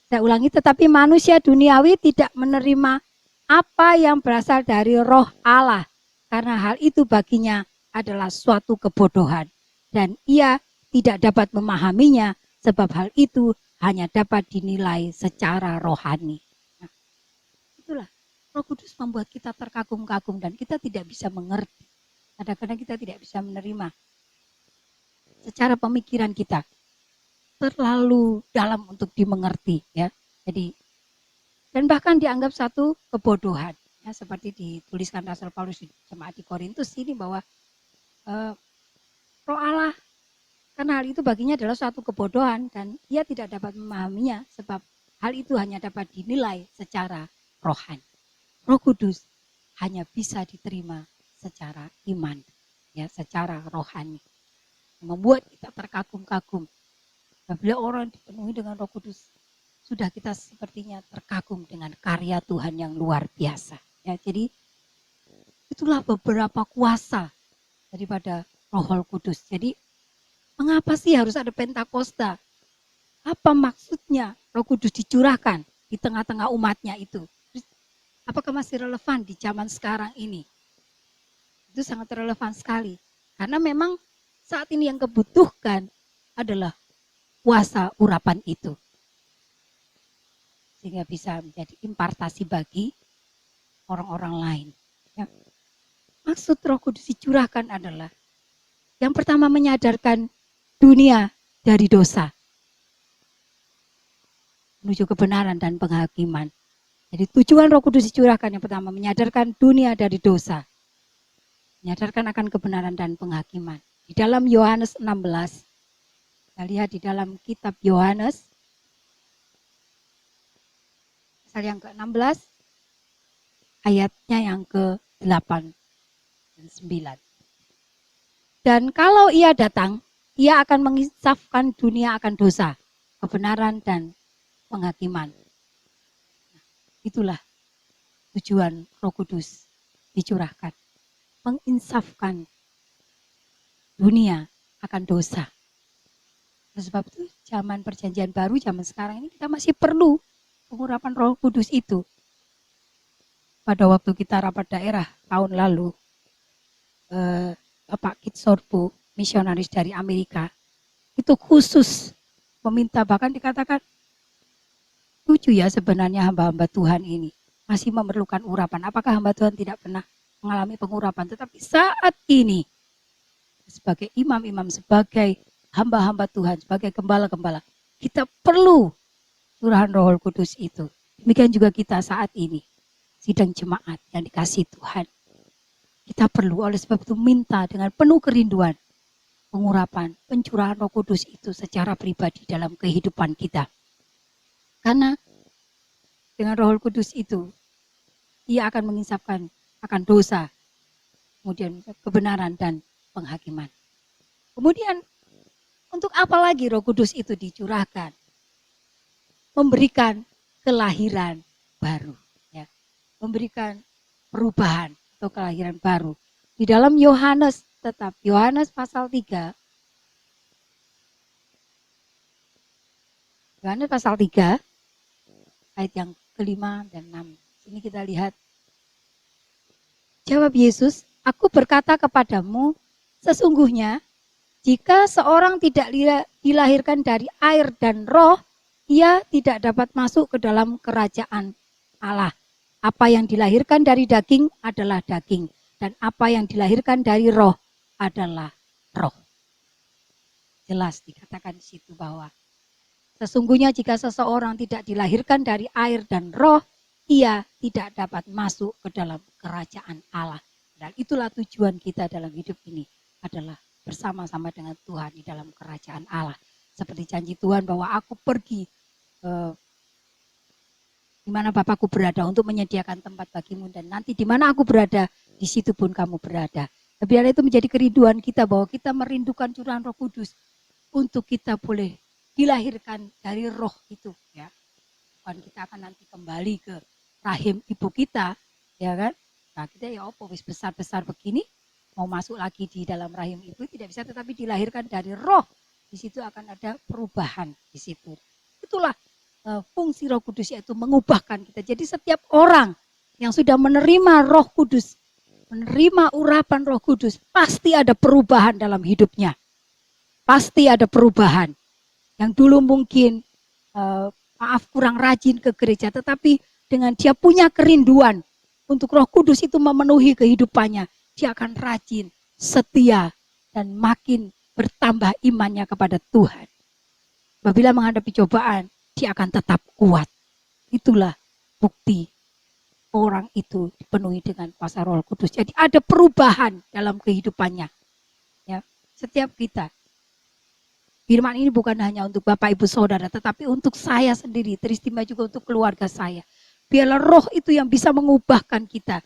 Saya ulangi, tetapi manusia duniawi tidak menerima apa yang berasal dari roh Allah. Karena hal itu baginya adalah suatu kebodohan. Dan ia tidak dapat memahaminya sebab hal itu hanya dapat dinilai secara rohani. Nah, itulah Roh Kudus membuat kita terkagum-kagum dan kita tidak bisa mengerti. Kadang-kadang kita tidak bisa menerima. Secara pemikiran kita terlalu dalam untuk dimengerti, ya. Jadi dan bahkan dianggap satu kebodohan, ya, seperti dituliskan Rasul Paulus di jemaat di Korintus ini bahwa Roh Allah karena hal itu baginya adalah suatu kebodohan dan ia tidak dapat memahaminya sebab hal itu hanya dapat dinilai secara rohani. Roh Kudus hanya bisa diterima secara iman, ya, secara rohani. Membuat kita terkagum-kagum. Bila orang dipenuhi dengan Roh Kudus, sudah kita sepertinya terkagum dengan karya Tuhan yang luar biasa. Ya, jadi itulah beberapa kuasa daripada Roh Kudus. Jadi mengapa sih harus ada Pentakosta? Apa maksudnya Roh Kudus dicurahkan di tengah-tengah umatnya itu? Apakah masih relevan di zaman sekarang ini? Itu sangat relevan sekali. Karena memang saat ini yang kebutuhkan adalah kuasa urapan itu. Sehingga bisa menjadi impartasi bagi orang-orang lain. Ya. Maksud Roh Kudus dicurahkan adalah yang pertama menyadarkan dunia dari dosa. Menuju kebenaran dan penghakiman. Jadi tujuan Roh Kudus dicurahkan yang pertama menyadarkan dunia dari dosa. Menyadarkan akan kebenaran dan penghakiman. Di dalam Yohanes 16, kita lihat di dalam kitab Yohanes, pasal yang ke-16, ayatnya yang ke-8 dan 9. Dan kalau ia datang, ia akan menginsafkan dunia akan dosa, kebenaran dan penghakiman. Itulah tujuan Roh Kudus dicurahkan. Menginsafkan dunia akan dosa. Oleh sebab itu zaman perjanjian baru, zaman sekarang ini kita masih perlu pengurapan Roh Kudus itu. Pada waktu kita rapat daerah tahun lalu, Bapak Kit Sorbo, misionaris dari Amerika, itu khusus meminta, bahkan dikatakan lucu ya sebenarnya hamba-hamba Tuhan ini masih memerlukan urapan. Apakah hamba Tuhan tidak pernah mengalami pengurapan? Tetapi saat ini sebagai imam-imam, sebagai hamba-hamba Tuhan, sebagai gembala-gembala, kita perlu curahan Roh Kudus itu. Demikian juga kita saat ini, sidang jemaat yang dikasihi Tuhan. Kita perlu, oleh sebab itu minta dengan penuh kerinduan pengurapan, pencurahan Roh Kudus itu secara pribadi dalam kehidupan kita. Karena dengan Roh Kudus itu, ia akan menginsafkan akan dosa, kemudian kebenaran dan penghakiman. Kemudian, untuk apa lagi Roh Kudus itu dicurahkan? Memberikan kelahiran baru, ya. Memberikan perubahan atau kelahiran baru. Di dalam Yohanes, tetap Yohanes pasal 3, Yohanes pasal 3, ayat yang kelima dan 6. Ini kita lihat. Jawab Yesus, aku berkata kepadamu, sesungguhnya jika seorang tidak dilahirkan dari air dan roh, ia tidak dapat masuk ke dalam kerajaan Allah. Apa yang dilahirkan dari daging adalah daging, dan apa yang dilahirkan dari roh adalah roh. Jelas dikatakan di situ bahwa sesungguhnya jika seseorang tidak dilahirkan dari air dan roh, ia tidak dapat masuk ke dalam kerajaan Allah. Dan itulah tujuan kita dalam hidup ini, adalah bersama-sama dengan Tuhan di dalam kerajaan Allah. Seperti janji Tuhan bahwa aku pergi di mana Bapakku berada untuk menyediakan tempat bagimu, dan nanti di mana aku berada, di situ pun kamu berada. Biar itu menjadi kerinduan kita bahwa kita merindukan curahan Roh Kudus untuk kita boleh dilahirkan dari roh itu, ya. Bukan kita akan nanti kembali ke rahim ibu kita, ya kan? Nah, kita ya wis besar-besar begini, mau masuk lagi di dalam rahim ibu tidak bisa, tetapi dilahirkan dari roh. Di situ akan ada perubahan di situ. Itulah fungsi Roh Kudus, yaitu mengubahkan kita. Jadi setiap orang yang sudah menerima Roh Kudus, menerima urapan Roh Kudus, pasti ada perubahan dalam hidupnya. Pasti ada perubahan. Yang dulu mungkin kurang rajin ke gereja, tetapi dengan dia punya kerinduan untuk Roh Kudus itu memenuhi kehidupannya, dia akan rajin, setia, dan makin bertambah imannya kepada Tuhan. Apabila menghadapi cobaan, dia akan tetap kuat. Itulah bukti orang itu dipenuhi dengan kuasa Roh Kudus. Jadi ada perubahan dalam kehidupannya. Ya, setiap kita. Firman ini bukan hanya untuk Bapak Ibu Saudara, tetapi untuk saya sendiri, teristimewa juga untuk keluarga saya. Biarlah roh itu yang bisa mengubahkan kita.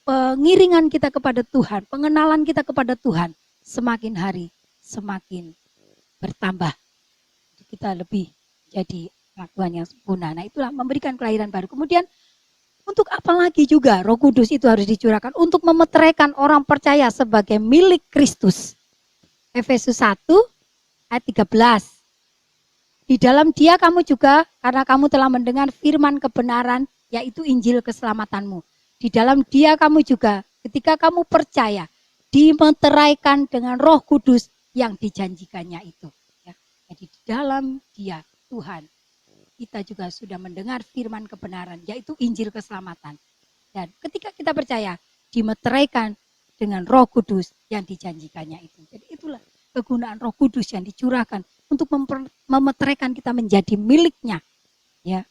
Pengiringan kita kepada Tuhan, pengenalan kita kepada Tuhan, semakin hari semakin bertambah. Kita lebih jadi anak Tuhan yang sempurna. Nah, itulah memberikan kelahiran baru. Kemudian untuk apa lagi juga Roh Kudus itu harus dicurahkan? Untuk memeteraikan orang percaya sebagai milik Kristus. Efesus 1 ayat 13. Di dalam Dia kamu juga, karena kamu telah mendengar firman kebenaran, yaitu Injil keselamatanmu. Di dalam Dia kamu juga, ketika kamu percaya, dimeteraikan dengan Roh Kudus yang dijanjikannya itu. Ya. Jadi di dalam Dia, Tuhan, kita juga sudah mendengar firman kebenaran, yaitu Injil keselamatan. Dan ketika kita percaya, dimeteraikan dengan Roh Kudus yang dijanjikannya itu. Jadi itulah kegunaan Roh Kudus yang dicurahkan untuk memeteraikan kita menjadi miliknya. Ya.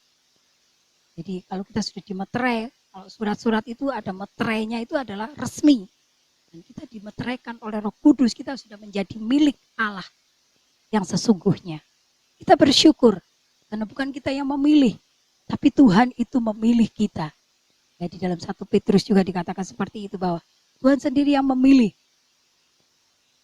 Jadi kalau kita sudah dimeterai, kalau surat-surat itu ada meterainya itu adalah resmi. Dan kita dimeteraikan oleh Roh Kudus, kita sudah menjadi milik Allah yang sesungguhnya. Kita bersyukur karena bukan kita yang memilih, tapi Tuhan itu memilih kita. Jadi dalam 1 Petrus juga dikatakan seperti itu bahwa Tuhan sendiri yang memilih.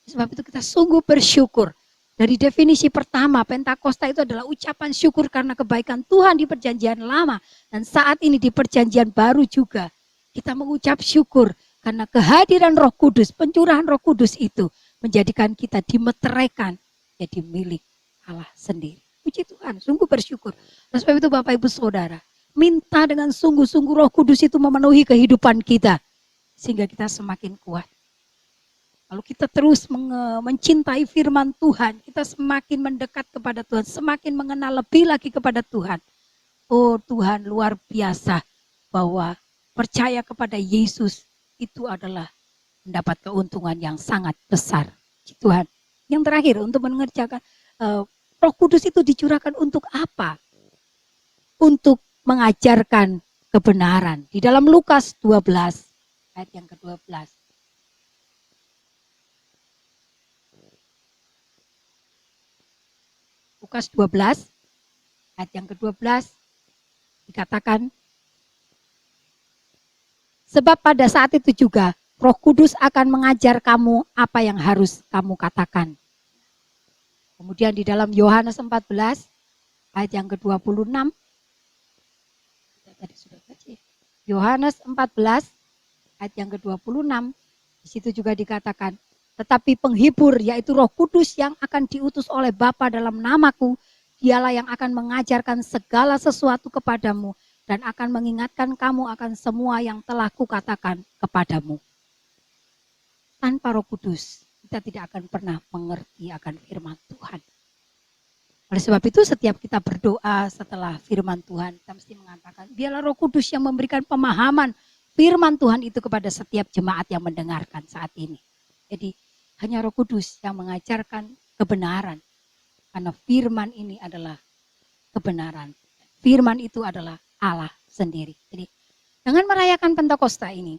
Sebab itu kita sungguh bersyukur. Dari definisi pertama, Pentakosta itu adalah ucapan syukur karena kebaikan Tuhan di perjanjian lama. Dan saat ini di perjanjian baru juga. Kita mengucap syukur karena kehadiran Roh Kudus, pencurahan Roh Kudus itu menjadikan kita dimeteraikan jadi milik Allah sendiri. Puji Tuhan, sungguh bersyukur. Oleh sebab itu Bapak Ibu Saudara, minta dengan sungguh-sungguh Roh Kudus itu memenuhi kehidupan kita. Sehingga kita semakin kuat. Kalau kita terus mencintai firman Tuhan, kita semakin mendekat kepada Tuhan, semakin mengenal lebih lagi kepada Tuhan. Oh Tuhan, luar biasa bahwa percaya kepada Yesus itu adalah mendapat keuntungan yang sangat besar. Tuhan. Yang terakhir untuk mengerjakan Roh Kudus itu dicurahkan untuk apa? Untuk mengajarkan kebenaran. Di dalam Lukas 12 ayat yang ke-12. Lukas 12 ayat yang ke-12 dikatakan, sebab pada saat itu juga Roh Kudus akan mengajar kamu apa yang harus kamu katakan. Kemudian di dalam Yohanes 14 ayat yang ke-26, tadi sudah baca. Yohanes 14 ayat yang ke-26, di situ juga dikatakan, tetapi penghibur yaitu Roh Kudus yang akan diutus oleh Bapa dalam namaku, dialah yang akan mengajarkan segala sesuatu kepadamu dan akan mengingatkan kamu akan semua yang telah kukatakan kepadamu. Tanpa Roh Kudus, kita tidak akan pernah mengerti akan firman Tuhan. Oleh sebab itu setiap kita berdoa setelah firman Tuhan, kita mesti mengatakan, biarlah Roh Kudus yang memberikan pemahaman firman Tuhan itu kepada setiap jemaat yang mendengarkan saat ini. Jadi hanya Roh Kudus yang mengajarkan kebenaran. Karena firman ini adalah kebenaran. Firman itu adalah Allah sendiri. Jadi dengan merayakan Pentakosta ini,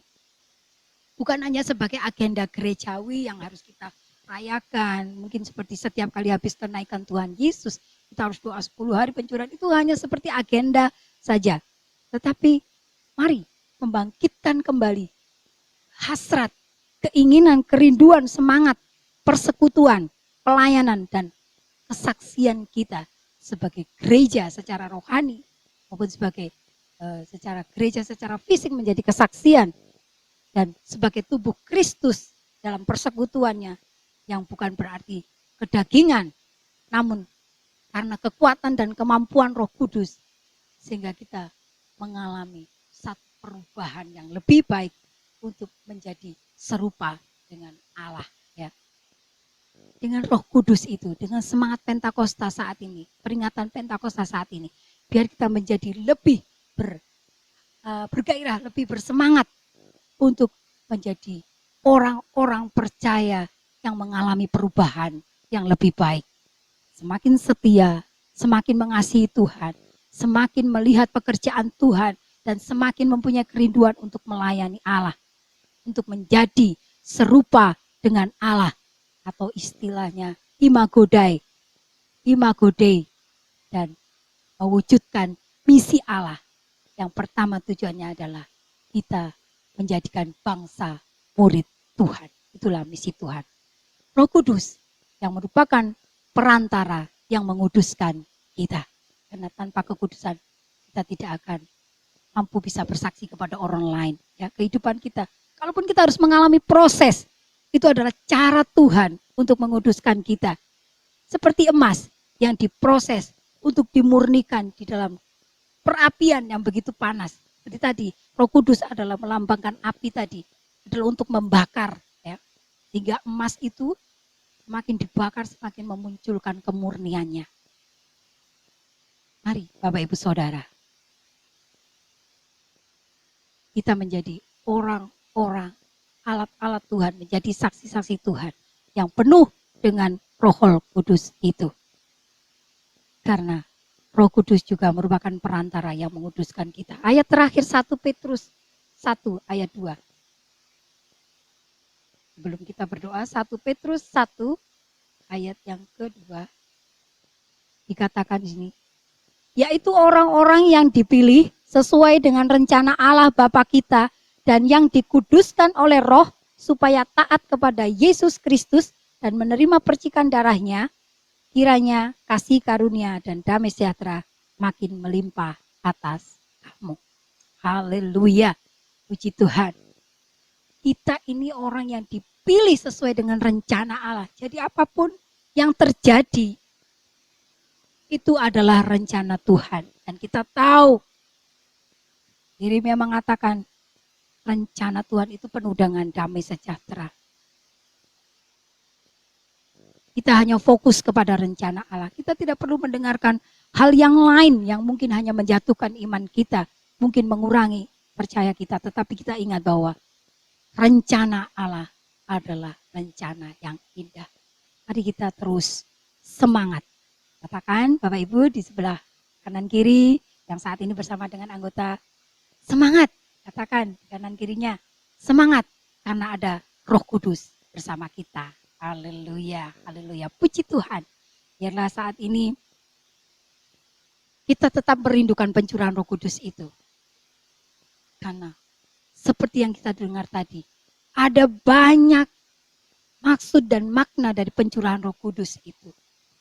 bukan hanya sebagai agenda gerejawi yang harus kita rayakan. Mungkin seperti setiap kali habis kenaikan Tuhan Yesus, kita harus doa 10 hari pencurahan. Itu hanya seperti agenda saja. Tetapi mari membangkitkan kembali hasrat, keinginan, kerinduan, semangat, persekutuan, pelayanan, dan kesaksian kita sebagai gereja secara rohani maupun sebagai secara gereja secara fisik menjadi kesaksian dan sebagai tubuh Kristus dalam persekutuannya yang bukan berarti kedagingan, namun karena kekuatan dan kemampuan Roh Kudus sehingga kita mengalami satu perubahan yang lebih baik untuk menjadi serupa dengan Allah, ya. Dengan Roh Kudus itu, dengan semangat Pentakosta saat ini, peringatan Pentakosta saat ini, biar kita menjadi lebih bergairah, lebih bersemangat untuk menjadi orang-orang percaya yang mengalami perubahan yang lebih baik. Semakin setia, semakin mengasihi Tuhan, semakin melihat pekerjaan Tuhan, dan semakin mempunyai kerinduan untuk melayani Allah. Untuk menjadi serupa dengan Allah atau istilahnya imago Dei, dan mewujudkan misi Allah yang pertama tujuannya adalah kita menjadikan bangsa murid Tuhan. Itulah misi Tuhan. Roh Kudus yang merupakan perantara yang menguduskan kita. Karena tanpa kekudusan kita tidak akan mampu bisa bersaksi kepada orang lain. Ya, kehidupan kita, kalaupun kita harus mengalami proses, itu adalah cara Tuhan untuk menguduskan kita. Seperti emas yang diproses untuk dimurnikan di dalam perapian yang begitu panas. Seperti tadi, Roh Kudus adalah melambangkan api tadi, adalah untuk membakar. Ya. Sehingga emas itu semakin dibakar, semakin memunculkan kemurniannya. Mari Bapak Ibu Saudara, kita menjadi orang-orang, alat-alat Tuhan, menjadi saksi-saksi Tuhan yang penuh dengan Roh Kudus itu. Karena Roh Kudus juga merupakan perantara yang menguduskan kita. Ayat terakhir 1 Petrus 1 ayat 2. Sebelum kita berdoa, 1 Petrus 1 ayat yang kedua dikatakan di sini, yaitu orang-orang yang dipilih sesuai dengan rencana Allah Bapa kita dan yang dikuduskan oleh Roh supaya taat kepada Yesus Kristus dan menerima percikan darahnya, kiranya kasih karunia dan damai sejahtera makin melimpah atas kamu. Haleluya, puji Tuhan. Kita ini orang yang dipilih sesuai dengan rencana Allah. Jadi apapun yang terjadi, itu adalah rencana Tuhan. Dan kita tahu, Yeremia mengatakan, rencana Tuhan itu penuh dengan damai sejahtera. Kita hanya fokus kepada rencana Allah. Kita tidak perlu mendengarkan hal yang lain yang mungkin hanya menjatuhkan iman kita, mungkin mengurangi percaya kita. Tetapi kita ingat bahwa rencana Allah adalah rencana yang indah. Mari kita terus semangat. Katakan Bapak Ibu di sebelah kanan kiri yang saat ini bersama dengan anggota, semangat. Katakan kanan kirinya, semangat karena ada Roh Kudus bersama kita. Haleluya, haleluya. Puji Tuhan. Biarlah saat ini kita tetap merindukan pencurahan Roh Kudus itu. Karena seperti yang kita dengar tadi, ada banyak maksud dan makna dari pencurahan Roh Kudus itu.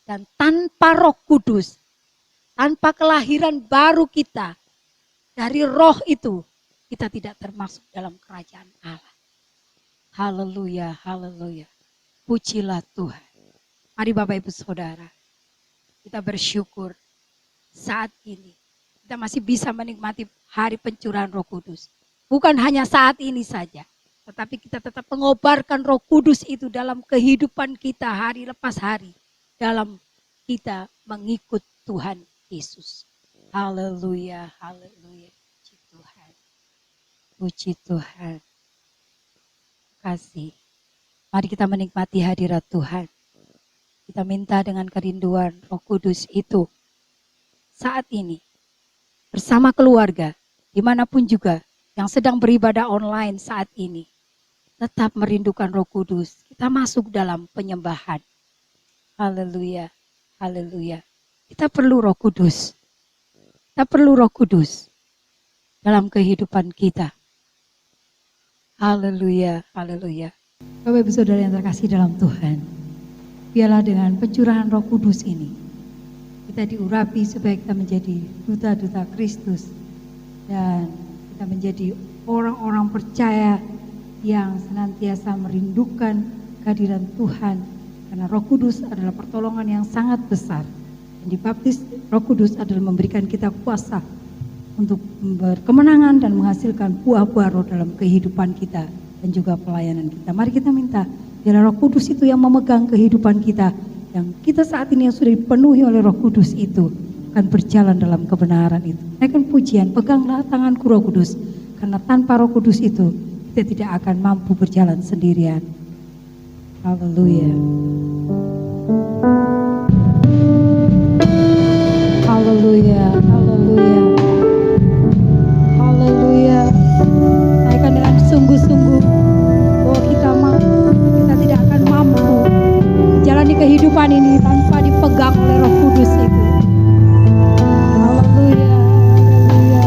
Dan tanpa Roh Kudus, tanpa kelahiran baru kita, dari Roh itu, kita tidak termasuk dalam kerajaan Allah. Haleluya, haleluya. Pujilah Tuhan. Mari Bapak Ibu Saudara, kita bersyukur saat ini. Kita masih bisa menikmati hari pencurahan Roh Kudus. Bukan hanya saat ini saja, tetapi kita tetap mengobarkan Roh Kudus itu dalam kehidupan kita hari lepas hari. Dalam kita mengikut Tuhan Yesus. Haleluya, haleluya. Puji Tuhan. Puji Tuhan. Kasih. Mari kita menikmati hadirat Tuhan. Kita minta dengan kerinduan Roh Kudus itu saat ini bersama keluarga, dimanapun juga yang sedang beribadah online saat ini, tetap merindukan Roh Kudus. Kita masuk dalam penyembahan. Haleluya, haleluya. Kita perlu Roh Kudus. Kita perlu Roh Kudus dalam kehidupan kita. Haleluya, haleluya. Bapak Ibu Saudara yang terkasih dalam Tuhan, biarlah dengan pencurahan Roh Kudus ini, kita diurapi supaya kita menjadi duta-duta Kristus. Dan kita menjadi orang-orang percaya yang senantiasa merindukan kehadiran Tuhan. Karena Roh Kudus adalah pertolongan yang sangat besar. Dan dibaptis Roh Kudus adalah memberikan kita kuasa untuk berkemenangan dan menghasilkan buah-buah roh dalam kehidupan kita dan juga pelayanan kita. Mari kita minta, biarlah Roh Kudus itu yang memegang kehidupan kita. Yang kita saat ini yang sudah dipenuhi oleh Roh Kudus itu akan berjalan dalam kebenaran itu. Naikkan pujian, peganglah tanganku Roh Kudus. Karena tanpa Roh Kudus itu kita tidak akan mampu berjalan sendirian. Haleluya. Haleluya, haleluya. Haleluya. Naikkan dengan sungguh-sungguh bahwa kita tidak akan mampu menjalani kehidupan ini tanpa dipegang oleh Roh Kudus itu. Haleluya, haleluya.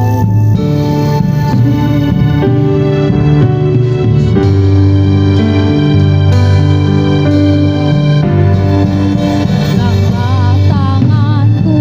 Peganglah tanganku,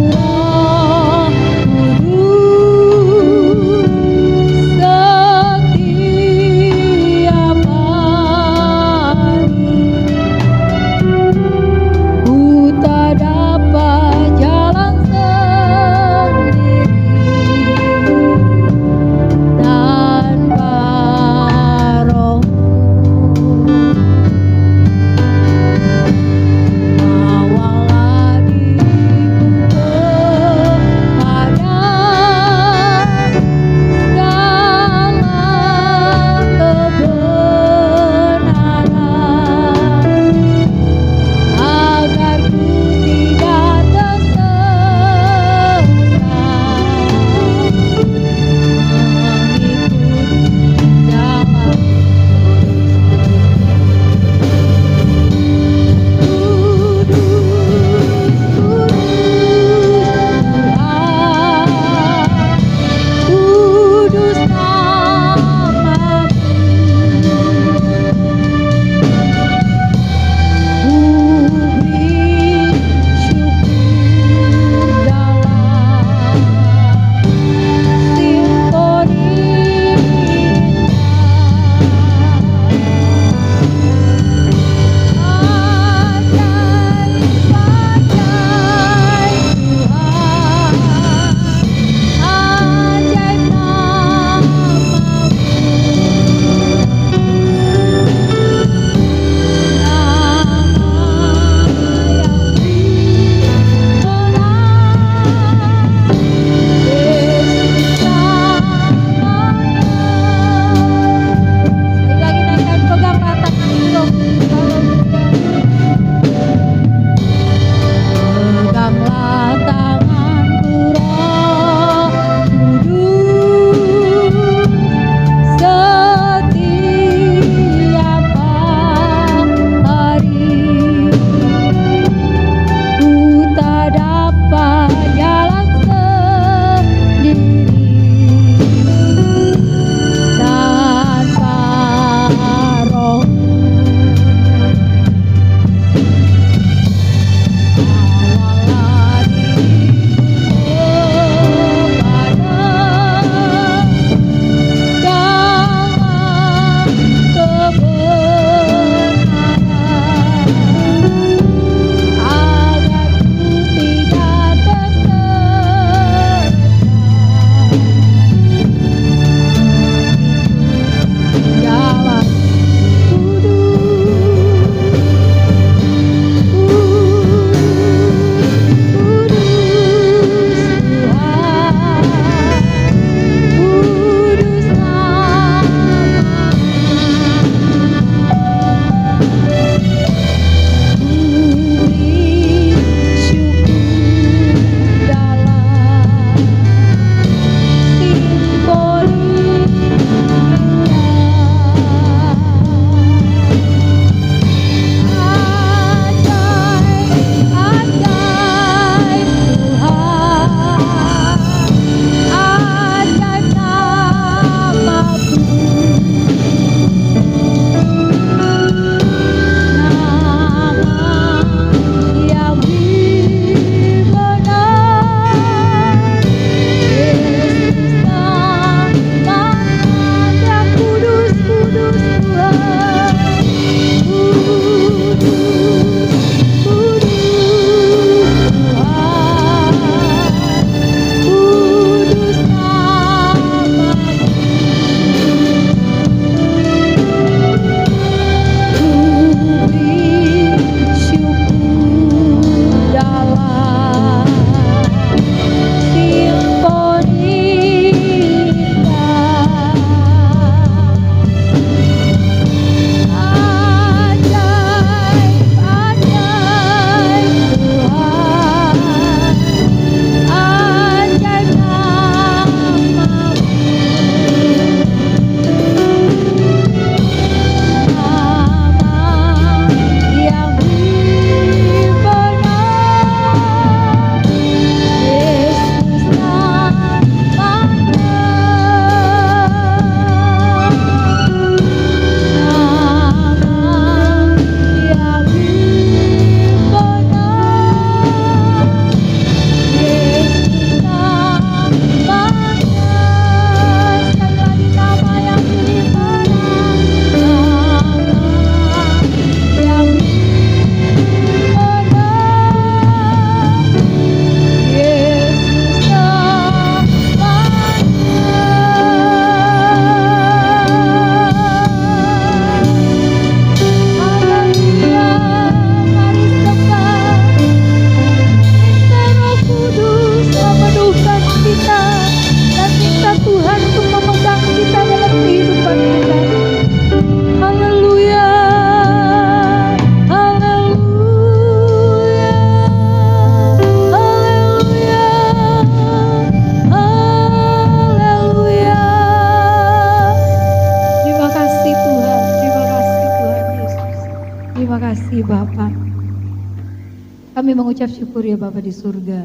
Kami mengucap syukur ya Bapa di surga,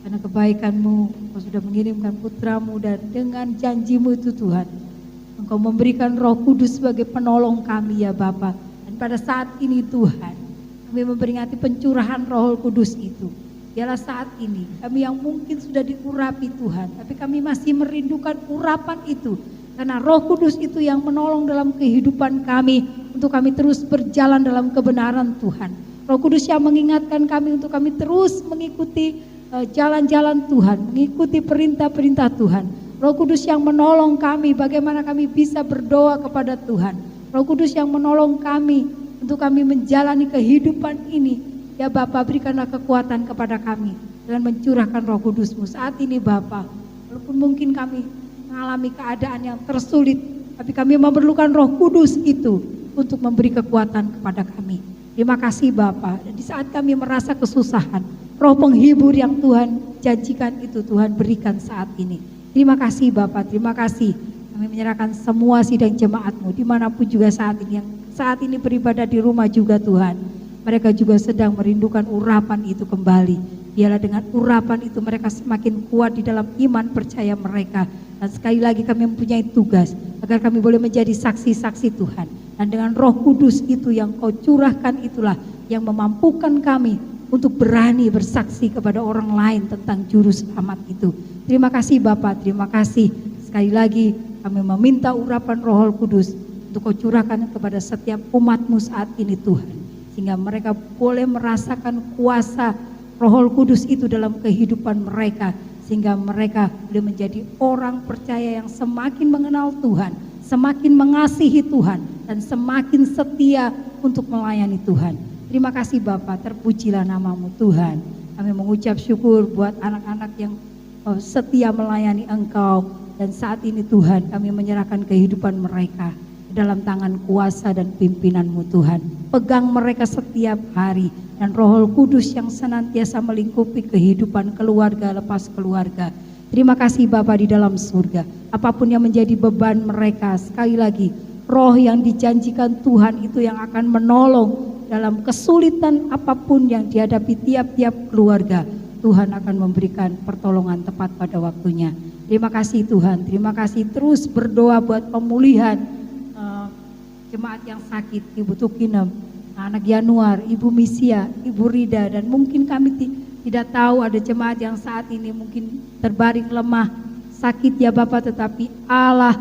karena kebaikan-Mu, Engkau sudah mengirimkan putra-Mu, dan dengan janji-Mu itu Tuhan, Engkau memberikan Roh Kudus sebagai penolong kami ya Bapa. Dan pada saat ini Tuhan, kami memperingati pencurahan Roh Kudus itu. Biarlah saat ini kami yang mungkin sudah diurapi Tuhan, tapi kami masih merindukan urapan itu. Karena Roh Kudus itu yang menolong dalam kehidupan kami, untuk kami terus berjalan dalam kebenaran Tuhan. Roh Kudus yang mengingatkan kami untuk kami terus mengikuti jalan-jalan Tuhan, mengikuti perintah-perintah Tuhan. Roh Kudus yang menolong kami bagaimana kami bisa berdoa kepada Tuhan. Roh Kudus yang menolong kami untuk kami menjalani kehidupan ini. Ya Bapa, berikanlah kekuatan kepada kami dengan mencurahkan Roh Kudus-Mu saat ini Bapa. Walaupun mungkin kami mengalami keadaan yang tersulit, tapi kami memerlukan Roh Kudus itu untuk memberi kekuatan kepada kami. Terima kasih Bapa. Dan di saat kami merasa kesusahan, Roh penghibur yang Tuhan janjikan itu Tuhan berikan saat ini. Terima kasih Bapa, terima kasih. Kami menyerahkan semua sidang jemaat-Mu dimanapun juga saat ini, yang saat ini beribadah di rumah juga Tuhan. Mereka juga sedang merindukan urapan itu kembali. Biarlah dengan urapan itu mereka semakin kuat di dalam iman percaya mereka. Dan sekali lagi kami mempunyai tugas agar kami boleh menjadi saksi-saksi Tuhan. Dan dengan Roh Kudus itu yang Kau curahkan itulah yang memampukan kami untuk berani bersaksi kepada orang lain tentang juru selamat itu. Terima kasih Bapak, terima kasih. Sekali lagi kami meminta urapan Roh Kudus untuk Kau curahkan kepada setiap umat-Mu saat ini Tuhan. Sehingga mereka boleh merasakan kuasa Roh Kudus itu dalam kehidupan mereka. Sehingga mereka boleh menjadi orang percaya yang semakin mengenal Tuhan, semakin mengasihi Tuhan, dan semakin setia untuk melayani Tuhan. Terima kasih Bapak, terpujilah nama-Mu Tuhan. Kami mengucap syukur buat anak-anak yang setia melayani Engkau. Dan saat ini Tuhan, kami menyerahkan kehidupan mereka dalam tangan kuasa dan pimpinan-Mu Tuhan. Pegang mereka setiap hari, dan Roh Kudus yang senantiasa melingkupi kehidupan keluarga lepas keluarga. Terima kasih Bapa di dalam surga. Apapun yang menjadi beban mereka, sekali lagi Roh yang dijanjikan Tuhan itu yang akan menolong dalam kesulitan apapun yang dihadapi tiap-tiap keluarga. Tuhan akan memberikan pertolongan tepat pada waktunya. Terima kasih Tuhan, terima kasih. Terus berdoa buat pemulihan jemaat yang sakit, Ibu Tukinem, anak Januar, Ibu Misia, Ibu Rida, dan mungkin kami tidak tahu ada jemaat yang saat ini mungkin terbaring lemah, sakit ya Bapak, tetapi Allah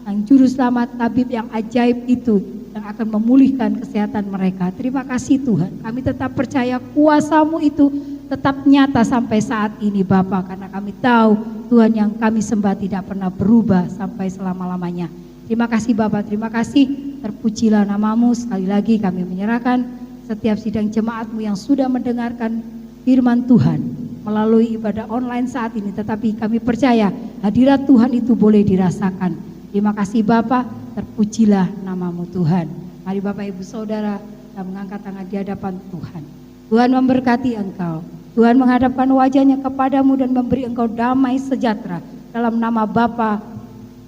yang juru selamat, tabib yang ajaib itu yang akan memulihkan kesehatan mereka. Terima kasih Tuhan, kami tetap percaya kuasa-Mu itu tetap nyata sampai saat ini Bapak, karena kami tahu Tuhan yang kami sembah tidak pernah berubah sampai selama-lamanya. Terima kasih Bapak, terima kasih. Terpujilah nama-Mu. Sekali lagi kami menyerahkan setiap sidang jemaat-Mu yang sudah mendengarkan firman Tuhan melalui ibadah online saat ini. Tetapi kami percaya hadirat Tuhan itu boleh dirasakan. Terima kasih Bapak, terpujilah nama-Mu Tuhan. Mari Bapak Ibu Saudara kita mengangkat tangan di hadapan Tuhan. Tuhan memberkati Engkau. Tuhan menghadapkan wajahnya kepadamu dan memberi engkau damai sejahtera. Dalam nama Bapa,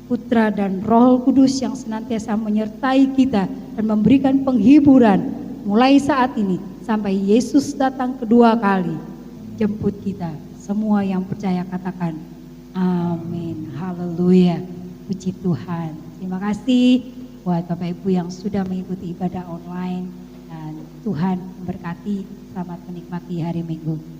Putra dan Roh Kudus yang senantiasa menyertai kita dan memberikan penghiburan mulai saat ini sampai Yesus datang kedua kali jemput kita. Semua yang percaya katakan amin. Haleluya. Puji Tuhan. Terima kasih buat Bapak Ibu yang sudah mengikuti ibadah online, dan Tuhan memberkati. Selamat menikmati hari Minggu.